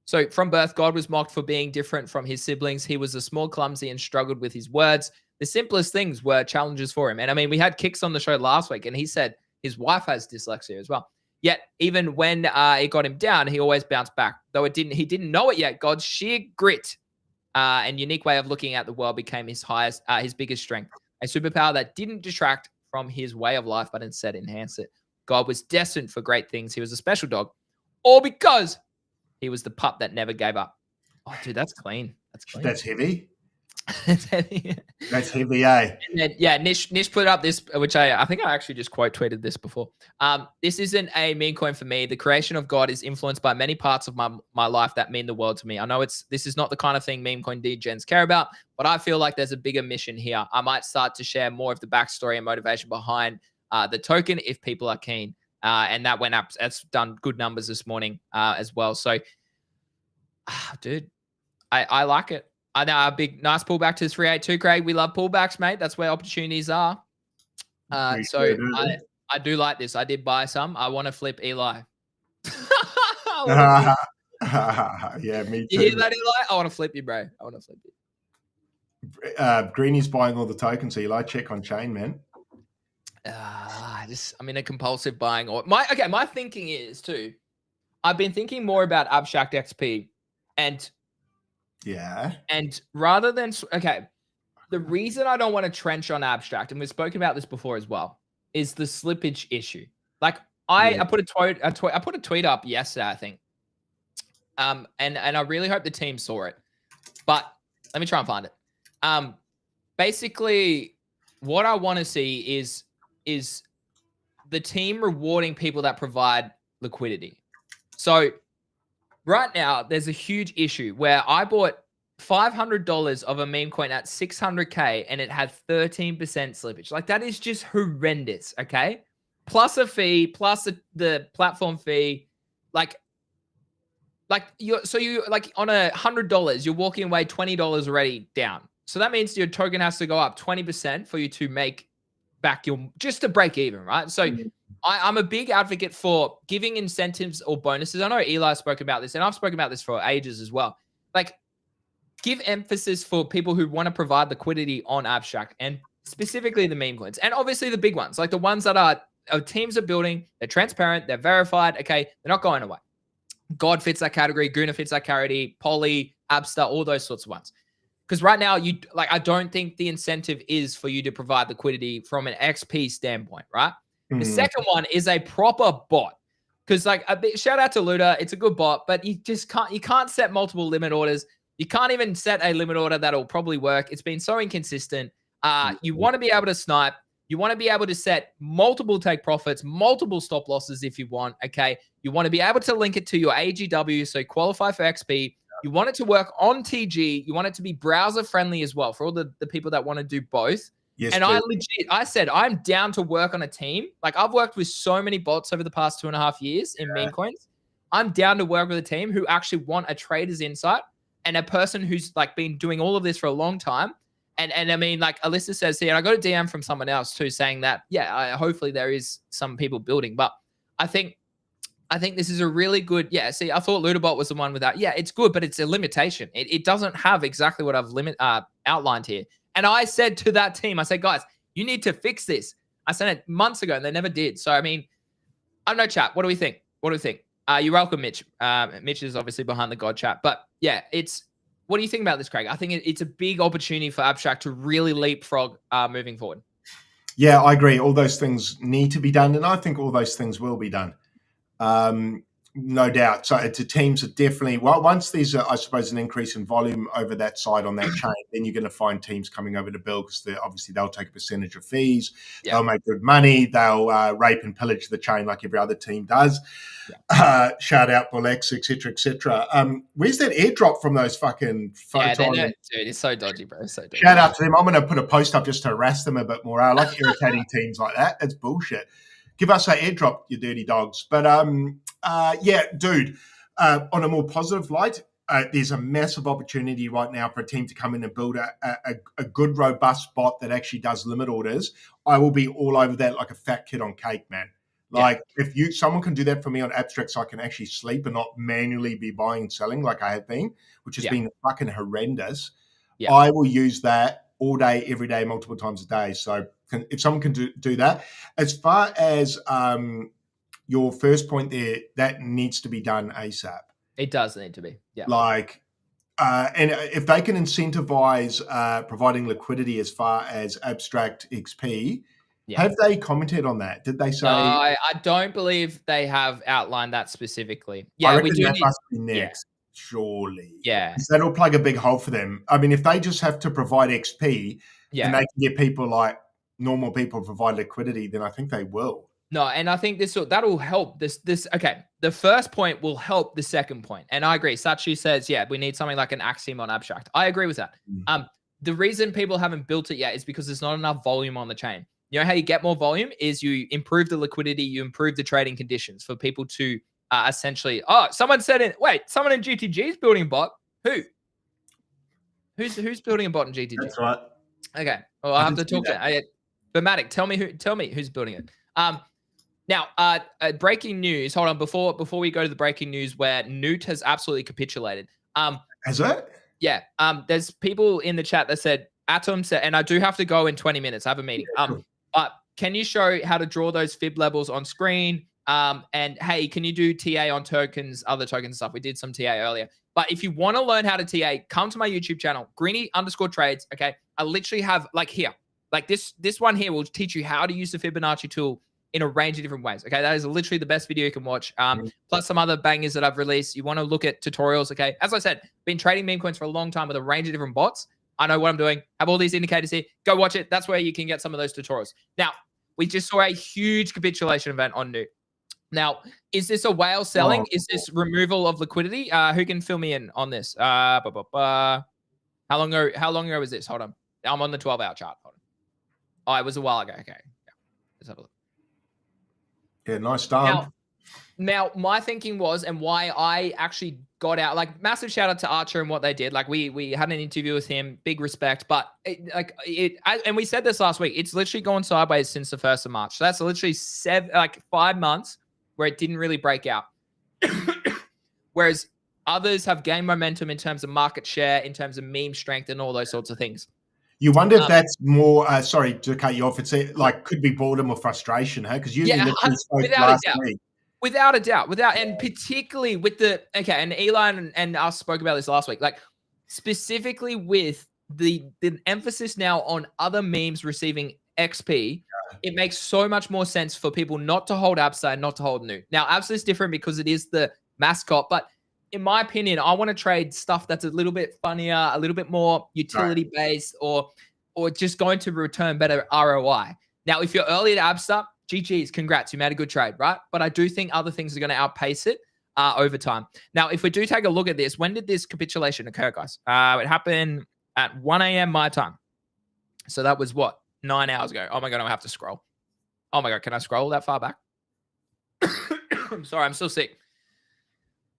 So from birth, God was mocked for being different from his siblings. He was a small, clumsy, and struggled with his words. The simplest things were challenges for him. And I mean, we had Kicks on the show last week, and he said his wife has dyslexia as well. Yet, even when it got him down, he always bounced back. Though he didn't know it yet. God's sheer grit and unique way of looking at the world became his biggest strength. A superpower that didn't detract from his way of life, but instead enhanced it. God was destined for great things. He was a special dog, all because he was the pup that never gave up. Oh, dude, that's clean. That's clean. That's heavy. That's heavy. That's heavy, eh? And then, yeah, Nish put up this, which I think I actually just quote tweeted this before. This isn't a meme coin for me. The creation of God is influenced by many parts of my life that mean the world to me. I know this is not the kind of thing meme coin degens care about, but I feel like there's a bigger mission here. I might start to share more of the backstory and motivation behind the token if people are keen. And that went up. That's done good numbers this morning as well. So, dude, I like it. I know a nice pullback to 382, Craig. We love pullbacks, mate. That's where opportunities are. So I do like this. I did buy some. I want to flip Eli. Yeah, me too. You hear that, Eli? I want to flip you, bro. I want to flip you. Greeny's buying all the tokens, so Eli, check on chain, man. I'm in a compulsive buying. My thinking is too. I've been thinking more about abstract XP, and rather than the reason I don't want to trench on abstract, and we've spoken about this before as well, is the slippage issue. Like I put a tweet up yesterday, I think, and I really hope the team saw it. But let me try and find it. Basically, what I want to see is the team rewarding people that provide liquidity. So right now, there's a huge issue where I bought $500 of a meme coin at 600K and it had 13% slippage. Like that is just horrendous. Okay. Plus a fee, plus the platform fee. Like you on $100, you're walking away $20 already down. So that means your token has to go up 20% for you to make back just to break even, right? So I'm a big advocate for giving incentives or bonuses. I know Eli spoke about this, and I've spoken about this for ages as well. Like, give emphasis for people who want to provide liquidity on abstract, and specifically the meme coins, and obviously the big ones, like the ones that our teams are building. They're transparent, they're verified. Okay, they're not going away. God fits that category. Guna fits that category. Poly, Abster, all those sorts of ones. Because right now, I don't think the incentive is for you to provide liquidity from an XP standpoint, right? The second one is a proper bot. Because shout out to Luda, it's a good bot, but you can't set multiple limit orders. You can't even set a limit order that'll probably work. It's been so inconsistent. You want to be able to snipe. You want to be able to set multiple take profits, multiple stop losses if you want, okay? You want to be able to link it to your AGW, so qualify for XP. You want it to work on TG. You want it to be browser friendly as well for all the people that want to do both. Yes, and I said, I'm down to work on a team. Like I've worked with so many bots over the past 2.5 years in Memecoins. I'm down to work with a team who actually want a trader's insight and a person who's like been doing all of this for a long time. And I mean, like Alyssa says here, and I got a DM from someone else too saying that, hopefully there is some people building. But I think this is a really good, see, I thought Looterbot was the one with that. Yeah, it's good, but it's a limitation. It doesn't have exactly what I've outlined here. And I said to that team, I said, guys, you need to fix this. I said it months ago and they never did. So, I mean, I don't know, chat. What do we think? You're welcome, Mitch. Mitch is obviously behind the God chat. But yeah, what do you think about this, Craig? I think it's a big opportunity for Abstract to really leapfrog moving forward. Yeah, I agree. All those things need to be done. And I think all those things will be done. No doubt. So the teams are definitely, well, once there's, I suppose, an increase in volume over that side on that chain, then you're going to find teams coming over to build because obviously they'll take a percentage of fees. Yeah. They'll make good money. They'll rape and pillage the chain like every other team does. Yeah. Shout out Bullx, et cetera, et cetera. Where's that airdrop from those fucking Photon? Yeah, dude, it's so dodgy, bro. So dodgy. Shout out to them. I'm going to put a post up just to harass them a bit more. I like irritating teams like that. It's bullshit. Give us an airdrop, you dirty dogs. But yeah, dude, on a more positive light, there's a massive opportunity right now for a team to come in and build a good, robust bot that actually does limit orders. I will be all over that like a fat kid on cake, man. Like if someone can do that for me on Abstract so I can actually sleep and not manually be buying and selling like I have been, which has been fucking horrendous, I will use that all day, every day, multiple times a day. So if someone can do that. As far as your first point there, that needs to be done ASAP. It does need to be, yeah. Like, and if they can incentivize providing liquidity as far as Abstract XP, have they commented on that? Did they say? No, I don't believe they have outlined that specifically. Yeah, I reckon that must be next. Surely. Yeah. That'll plug a big hole for them. I mean, if they just have to provide XP and they can get people like normal people provide liquidity, then I think they will. No, and I think that'll help okay. The first point will help the second point. And I agree. Sachi says, we need something like an Axiom on Abstract. I agree with that. The reason people haven't built it yet is because there's not enough volume on the chain. You know how you get more volume is you improve the liquidity, you improve the trading conditions for people to essentially, someone in GTG is building a bot. Who's building a bot in GTG? That's right. Okay. Well, I have to talk to Bermatic. Tell me who's building it. Now, breaking news. Hold on, before we go to the breaking news where Newt has absolutely capitulated. Has it? Yeah. There's people in the chat that said Atom said, and I do have to go in 20 minutes. I have a meeting. But can you show how to draw those fib levels on screen? And hey, can you do TA on tokens, other tokens and stuff? We did some TA earlier. But if you want to learn how to TA, come to my YouTube channel, Greeny_trades. Okay. I literally have like here, like this one here will teach you how to use the Fibonacci tool in a range of different ways. Okay. That is literally the best video you can watch. Plus some other bangers that I've released. You want to look at tutorials. Okay. As I said, been trading meme coins for a long time with a range of different bots. I know what I'm doing. Have all these indicators here. Go watch it. That's where you can get some of those tutorials. Now, we just saw a huge capitulation event on Newt. Now, is this a whale selling? Is this removal of liquidity? Who can fill me in on this? How long ago was this? Hold on. I'm on the 12-hour chart. Hold on. Oh, it was a while ago. Okay. Yeah. Let's have a look. Yeah, nice dump. Now, my thinking was, and why I actually got out, like massive shout out to Archer and what they did. Like we had an interview with him, big respect. But and we said this last week. It's literally gone sideways since the 1st of March. So that's literally 5 months where it didn't really break out. Whereas others have gained momentum in terms of market share, in terms of meme strength, and all those sorts of things. You wonder if that's more, sorry to cut you off, it's like could be boredom or frustration, huh? Because you literally spoke last week. Without a doubt, and particularly with and Eli and us spoke about this last week, like specifically with the emphasis now on other memes receiving XP, it makes so much more sense for people not to hold Absa and not to hold Newt. Now, Absa is different because it is the mascot, but in my opinion, I want to trade stuff that's a little bit funnier, a little bit more utility based, or just going to return better ROI. Now, if you're early to Absa, GG's, congrats, you made a good trade, right? But I do think other things are going to outpace it. overtime. Now, if we do take a look at this, when did this capitulation occur, guys? It happened at 1 a.m. my time. So that was what? 9 hours ago. Oh my God, I have to scroll. Oh my God, can I scroll that far back? I'm sorry, I'm still sick.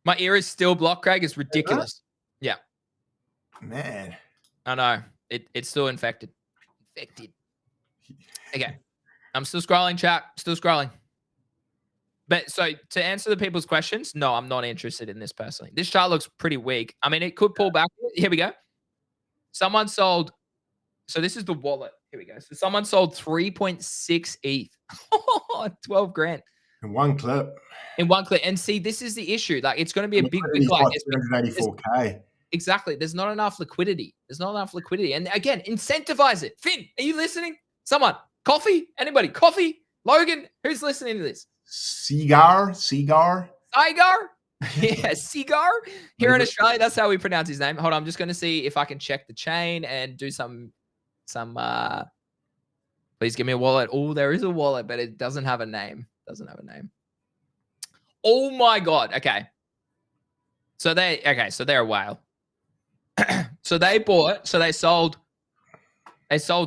My ear is still blocked, Craig. It's ridiculous. Yeah. Man. I know. It's still infected. Okay. I'm still scrolling, chat. Still scrolling. But so to answer the people's questions, no, I'm not interested in this personally. This chart looks pretty weak. I mean, it could pull back. Here we go. Someone sold. So this is the wallet. Here we go. So someone sold 3.6 ETH. 12 grand. In one clip. In one clip. And see, this is the issue. Like, it's going to be a big like this. 284K. Exactly. There's not enough liquidity. And again, incentivize it. Finn, are you listening? Someone. Coffee? Anybody? Coffee? Logan? Who's listening to this? Cigar? Cigar? Yeah, Cigar. Here in Australia, that's how we pronounce his name. Hold on, I'm just going to see if I can check the chain and do some please give me a wallet. Oh, there is a wallet, but it doesn't have a name. Oh my God. Okay. So they're a whale. So they sold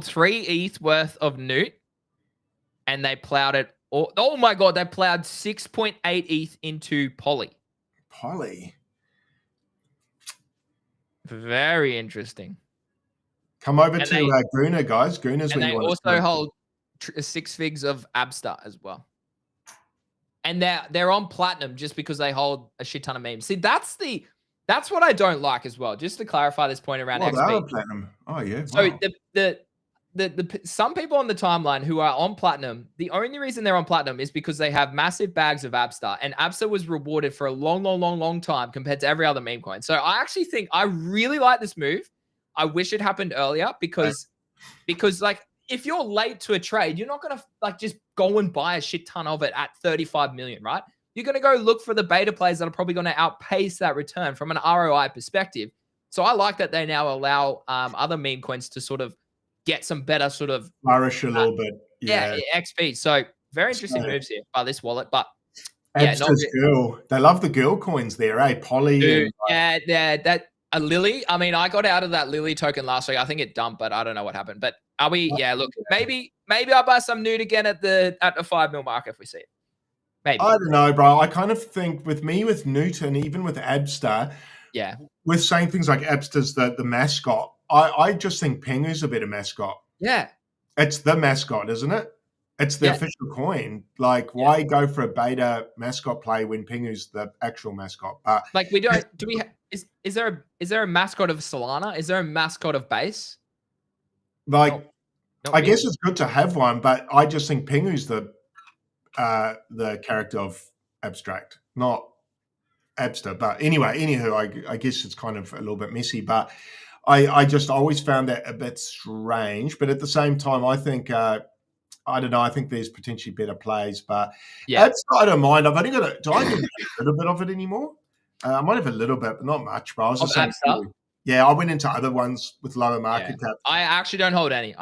3 ETH worth of Newt, and they plowed it. Oh my God, they plowed 6.8 ETH into Poly. Very interesting. Come over to Guna, guys. Guna's and where they you want also hold 6 figs of Abstar as well. And they're on platinum just because they hold a shit ton of memes. See, that's what I don't like as well. Just to clarify this point around XP. They are platinum. Oh yeah. So wow. the some people on the timeline who are on platinum, the only reason they're on platinum is because they have massive bags of Abstar, and Abstar was rewarded for a long time compared to every other meme coin. So I actually think I really like this move. I wish it happened earlier because like if you're late to a trade, you're not gonna like just go and buy a shit ton of it at 35 million, right? You're gonna go look for the beta plays that are probably gonna outpace that return from an ROI perspective. So I like that they now allow other meme coins to sort of get some better sort of flourish a little bit. Yeah, XP. So very interesting moves here by this wallet, but Abster's girl. They love the girl coins there, eh? Poly. Dude, that a Lily. I mean, I got out of that Lily token last week. I think it dumped, but I don't know what happened. But are we? Yeah, look, maybe I'll buy some Newt again at the 5 mil mark if we see it. Maybe. I don't know, bro. I kind of think with Newt and even with Abstar, with saying things like Abster's the mascot, I just think Pengu's a better mascot. Yeah. It's the mascot, isn't it? It's the official coin. Like, why go for a beta mascot play when Pengu's the actual mascot? Like, we don't. Do we? Is there a mascot of Solana? Is there a mascot of Base? Like, I guess it's good to have one, but I just think Pengu's the character of Abstract, not Abster. But anyway, anywho, I guess it's kind of a little bit messy, but I just always found that a bit strange. But at the same time, I think I don't know. I think there's potentially better plays, but Abster, I don't mind. I've only got do I get a little bit of it anymore? I might have a little bit, but not much. But I was just saying, yeah, I went into other ones with lower market cap. I actually don't hold any.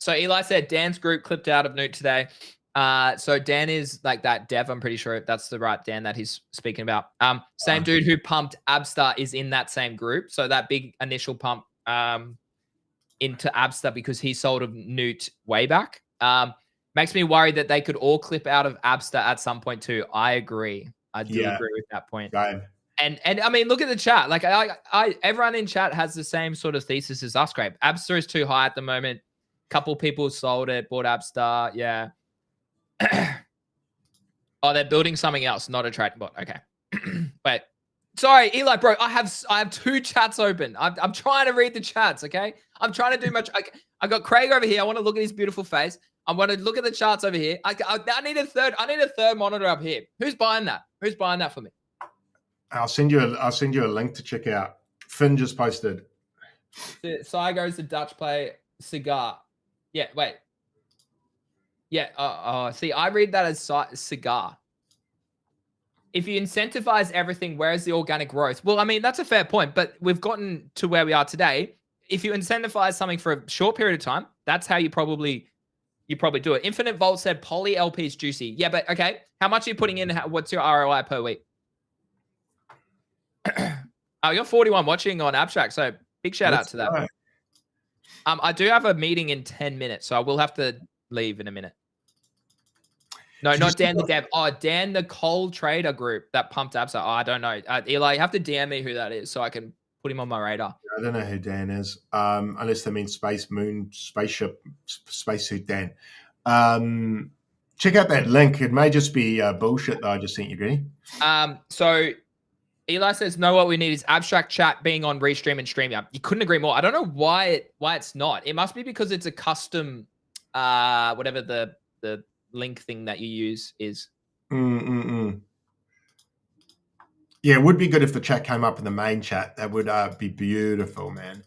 So Eli said Dan's group clipped out of Newt today. So Dan is like that dev. I'm pretty sure that's the right Dan that he's speaking about. Same dude who pumped Abstar is in that same group. So that big initial pump into Abstar because he sold a Newt way back. Makes me worried that they could all clip out of Abstar at some point too. I agree. I do agree with that point. Right. And I mean, look at the chat. Like everyone in chat has the same sort of thesis as us, Scrape. Abstar is too high at the moment. Couple people sold it, bought Abstar. Yeah. Oh, they're building something else, not a trading bot. Okay. Wait. Sorry, Eli, bro. I have 2 chats open. I'm trying to read the chats, okay? I'm trying to do much. I got Craig over here. I want to look at his beautiful face. I want to look at the charts over here. I need a third monitor up here. Who's buying that? Who's buying that for me? I'll send you a link to check out. Finn just posted. Saigo's the Dutch play cigar. Yeah, wait. Yeah, see, I read that as cigar. If you incentivize everything, where's the organic growth? Well, I mean, that's a fair point, but we've gotten to where we are today. If you incentivize something for a short period of time, that's how you probably do it. Infinite Volt said Poly LP is juicy. Yeah, but okay, how much are you putting in? What's your ROI per week? Oh, you're 41 watching on Abstract, so big shout out to that. Go. I do have a meeting in 10 minutes, so I will have to leave in a minute. No, not Dan the Dev. Oh, Dan the Cold Trader group that pumped Abstract. Oh, I don't know. Eli, you have to DM me who that is so I can put him on my radar. I don't know who Dan is, unless they mean Space Moon, Spaceship, Spacesuit Dan. Check out that link. It may just be bullshit that I just sent you, Gritty. So Eli says, no, what we need is Abstract Chat being on Restream and StreamYard. You couldn't agree more. I don't know why it's not. It must be because it's a custom, whatever the link thing that you use is. Yeah, it would be good if the chat came up in the main chat. That would be beautiful, man.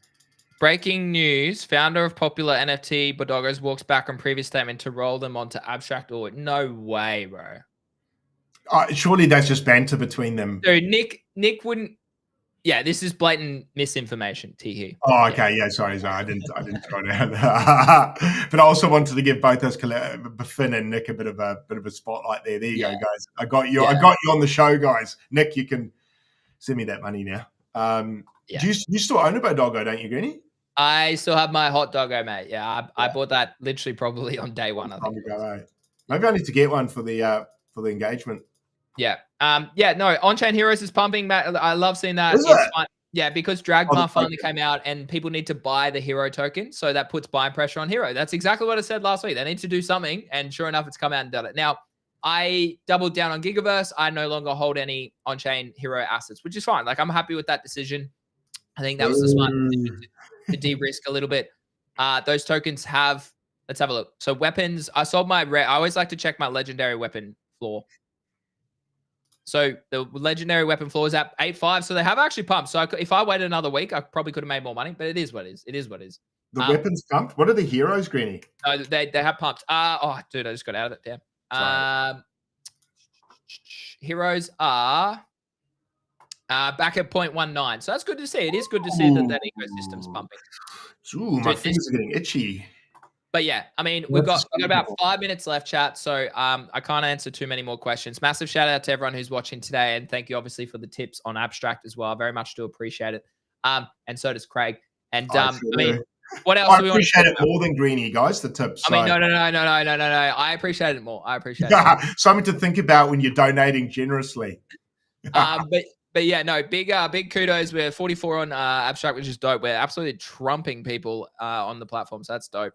Breaking news: founder of popular NFT Bodoggers walks back on previous statement to roll them onto Abstract Org. No way, bro. Surely that's just banter between them. Dude, Nick wouldn't. Yeah, this is blatant misinformation. Teehee. Oh, okay. Yeah, sorry. I didn't try to. But I also wanted to give both us, Finn and Nick, a bit of a spotlight there. There you go, guys. I got you. Yeah. I got you on the show, guys. Nick, you can send me that money now. Do you still own a Bodoggo, don't you, Greenie? I still have my hot doggo, mate. Yeah, I bought that literally probably on day one. I think. Maybe I need to get one for the engagement. Yeah. No, On-Chain Heroes is pumping back. I love seeing that. It's fun. Yeah, because Dragma finally came out and people need to buy the hero token. So that puts buying pressure on Hero. That's exactly what I said last week. They need to do something. And sure enough, it's come out and done it. Now, I doubled down on Gigaverse. I no longer hold any on-chain hero assets, which is fine. Like, I'm happy with that decision. I think that was the smart decision to de-risk a little bit. Those tokens have, let's have a look. So weapons, I sold my I always like to check my legendary weapon floor. So the legendary weapon floor is at 8.5. So they have actually pumped. So if I waited another week, I probably could have made more money, but it is what it is. It is what it is. The weapons pumped? What are the heroes, Greenie? No, they have pumped. Oh, dude, I just got out of it. Damn. Heroes are back at 0.19. So that's good to see. It is good to see that ecosystem's pumping. Ooh, my fingers are getting itchy. But yeah, I mean, we've got about 5 minutes left, chat. So I can't answer too many more questions. Massive shout out to everyone who's watching today. And thank you, obviously, for the tips on Abstract as well. I very much do appreciate it. And so does Craig. And I mean, what else do we want to appreciate it more than Greenie, guys, the tips. I mean, no. I appreciate it more. I appreciate it. Something to think about when you're donating generously. But yeah, no, big kudos. We're 44 on Abstract, which is dope. We're absolutely trumping people on the platform, so that's dope.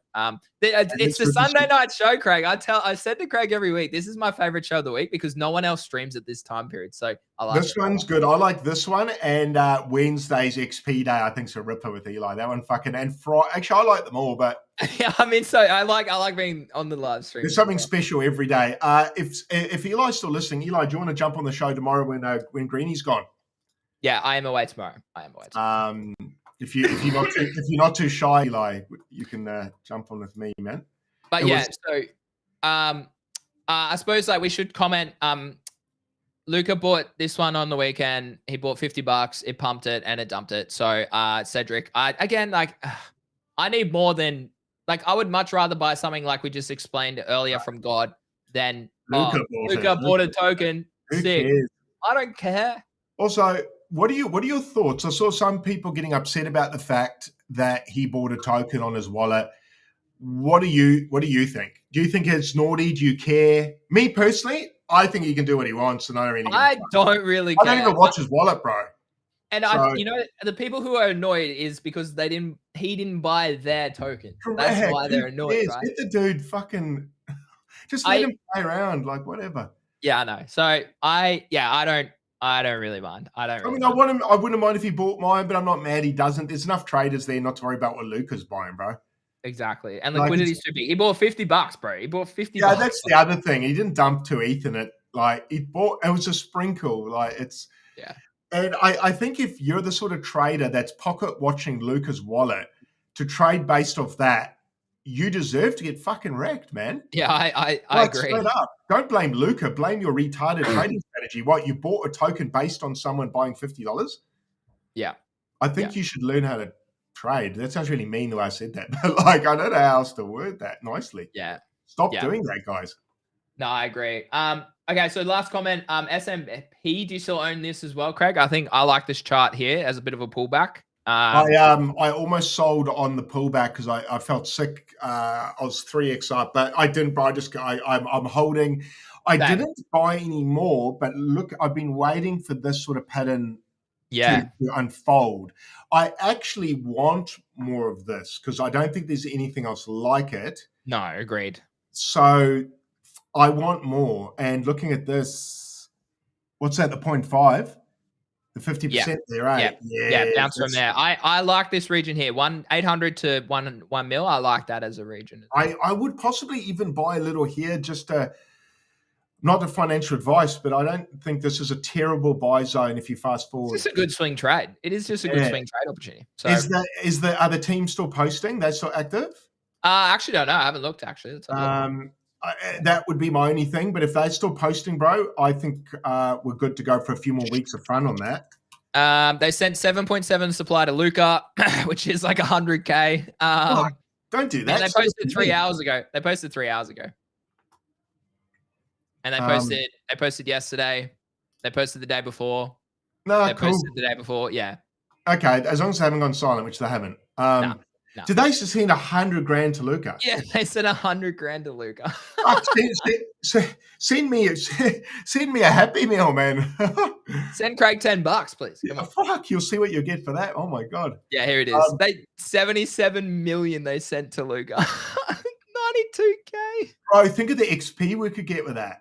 It's the Sunday night show, Craig. I said to Craig every week, this is my favorite show of the week because no one else streams at this time period. So I like this one's good. I like this one, and Wednesday's XP day. I think's a ripper with Eli. That one fucking actually, I like them all, but yeah, I mean, so I like being on the live stream. There's something special every day. If Eli's still listening, Eli, do you want to jump on the show tomorrow when Greenie's gone? Yeah, I am away tomorrow. If you're not too shy, Eli, you can jump on with me, man. But I suppose like we should comment. Luca bought this one on the weekend. He bought $50. It pumped it and it dumped it. So Cedric, I need more than I would much rather buy something like we just explained earlier from God than Luca bought a token. Who cares? I don't care. Also, what are your thoughts? I saw some people getting upset about the fact that he bought a token on his wallet. What do you think? Do you think it's naughty? Do you care? Me personally, I think he can do what he wants, and I don't really care. I don't even watch his wallet, bro. And the people who are annoyed is because he didn't buy their token. Correct. That's why they're annoyed, right? Let the dude fucking just let him play around, like whatever. Yeah, I know. So I don't really mind. I wouldn't mind if he bought mine, but I'm not mad he doesn't. There's enough traders there not to worry about what Luca's buying, bro. Exactly. And liquidity's too big. He bought $50, bro. He bought $50. Yeah, that's the other thing. He didn't dump 2 ETH in it. Like it was a sprinkle. Like it's And I think if you're the sort of trader that's pocket watching Luca's wallet to trade based off that, you deserve to get fucking wrecked, man. Yeah, I agree. Straight up. Don't blame Luca. Blame your retarded trading strategy. What, you bought a token based on someone buying $50? Yeah. I think you should learn how to trade. That sounds really mean the way I said that. But I don't know how else to word that nicely. Yeah. Stop doing that, guys. No, I agree. Okay, so last comment. SMP, do you still own this as well, Craig? I think I like this chart here as a bit of a pullback. I almost sold on the pullback because I felt sick. I was 3x up, but I didn't buy. I'm holding. I Same. didn't buy any more, but look, I've been waiting for this sort of pattern Yeah. to unfold. I actually want more of this because I don't think there's anything else like it. No, agreed. So I want more. And looking at this, what's that? The 0.5, the 50% there, Yeah. right? Yeah. Bounce from there. I like this region here. 800 to 1 mil. I like that as a region. I would possibly even buy a little here, just not a financial advice, but I don't think this is a terrible buy zone if you fast It's forward. just a good swing trade. It is just a good swing trade opportunity. So is the other team still posting? They're still active? actually don't know. I haven't looked actually. Let's have a look. That would be my only thing. But if they're still posting, bro, I think we're good to go for a few more weeks of fun on that. They sent 7.7 supply to Luca, which is like 100K. Don't do that. And they posted 3 hours ago. They posted 3 hours ago. And they posted yesterday. They posted the day before. No, they posted the day before. Yeah. Okay, as long as they haven't gone silent, which they haven't. No. Did they send 100 grand to Luca? Yeah, they sent 100 grand to Luca. Send me a Happy Meal, man. Send Craig $10, please. Come on. Fuck, you'll see what you'll get for that. Oh my god. Yeah, here it is. 77 million they sent to Luca. 92K. Bro, think of the XP we could get with that.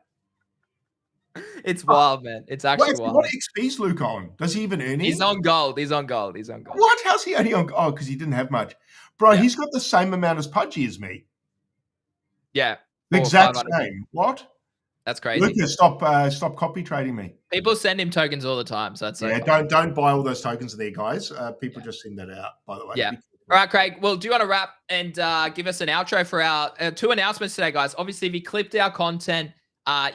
It's wild, man. It's actually wild. What XP's Luca on? Does he even earn any? He's on gold. What? How's he only on gold? Oh, because he didn't have much. Bro, he's got the same amount as Pudgy as me. Yeah. The exact same. What? That's crazy. Lucas, stop copy trading me. People send him tokens all the time, so that's don't buy all those tokens there, guys. People just send that out, by the way. Yeah. All right, Craig. Well, do you want to wrap and give us an outro for our 2 announcements today, guys? Obviously, if you clipped our content,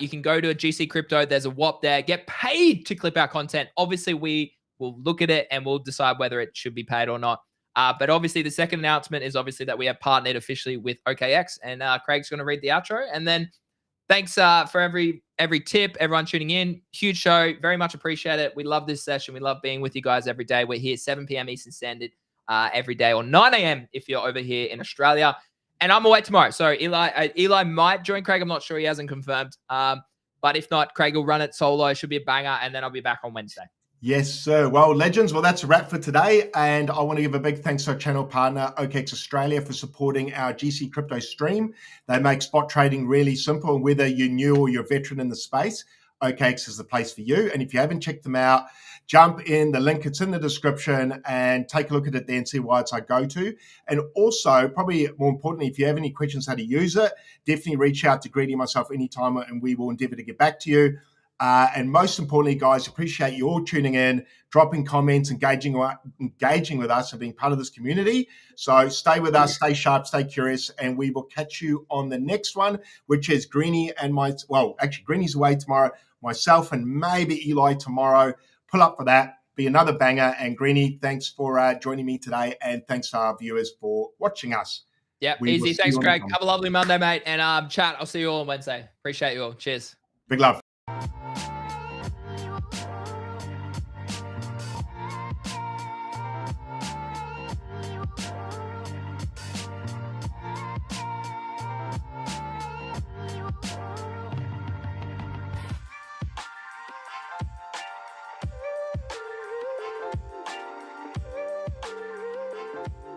you can go to a GC Crypto. There's a WAP there. Get paid to clip our content. Obviously, we will look at it and we'll decide whether it should be paid or not. But obviously, the second announcement is obviously that we have partnered officially with OKX, and Craig's going to read the outro. And then thanks for every tip, everyone tuning in. Huge show. Very much appreciate it. We love this session. We love being with you guys every day. We're here 7 p.m. Eastern Standard every day, or 9 a.m. if you're over here in Australia. And I'm away tomorrow. So Eli might join Craig. I'm not sure. He hasn't confirmed. But if not, Craig will run it solo. It should be a banger. And then I'll be back on Wednesday. Yes, sir. Well, legends, that's a wrap for today. And I want to give a big thanks to our channel partner, OKX Australia, for supporting our GC Crypto stream. They make spot trading really simple. And whether you're new or you're a veteran in the space, OKX is the place for you. And if you haven't checked them out, jump in. The link, it's in the description, and take a look at it there and see why it's our go-to. And also, probably more importantly, if you have any questions how to use it, definitely reach out to Greedy and myself anytime, and we will endeavor to get back to you. And most importantly, guys, appreciate you all tuning in, dropping comments, engaging with us and being part of this community. So stay with us, stay sharp, stay curious, and we will catch you on the next one, which is Greeny and actually Greeny's away tomorrow, myself and maybe Eli tomorrow. Pull up for that. Be another banger. And Greeny, thanks for joining me today, and thanks to our viewers for watching us. Yeah, easy. Thanks, Craig. Have a lovely Monday, mate. And chat, I'll see you all on Wednesday. Appreciate you all. Cheers. Big love.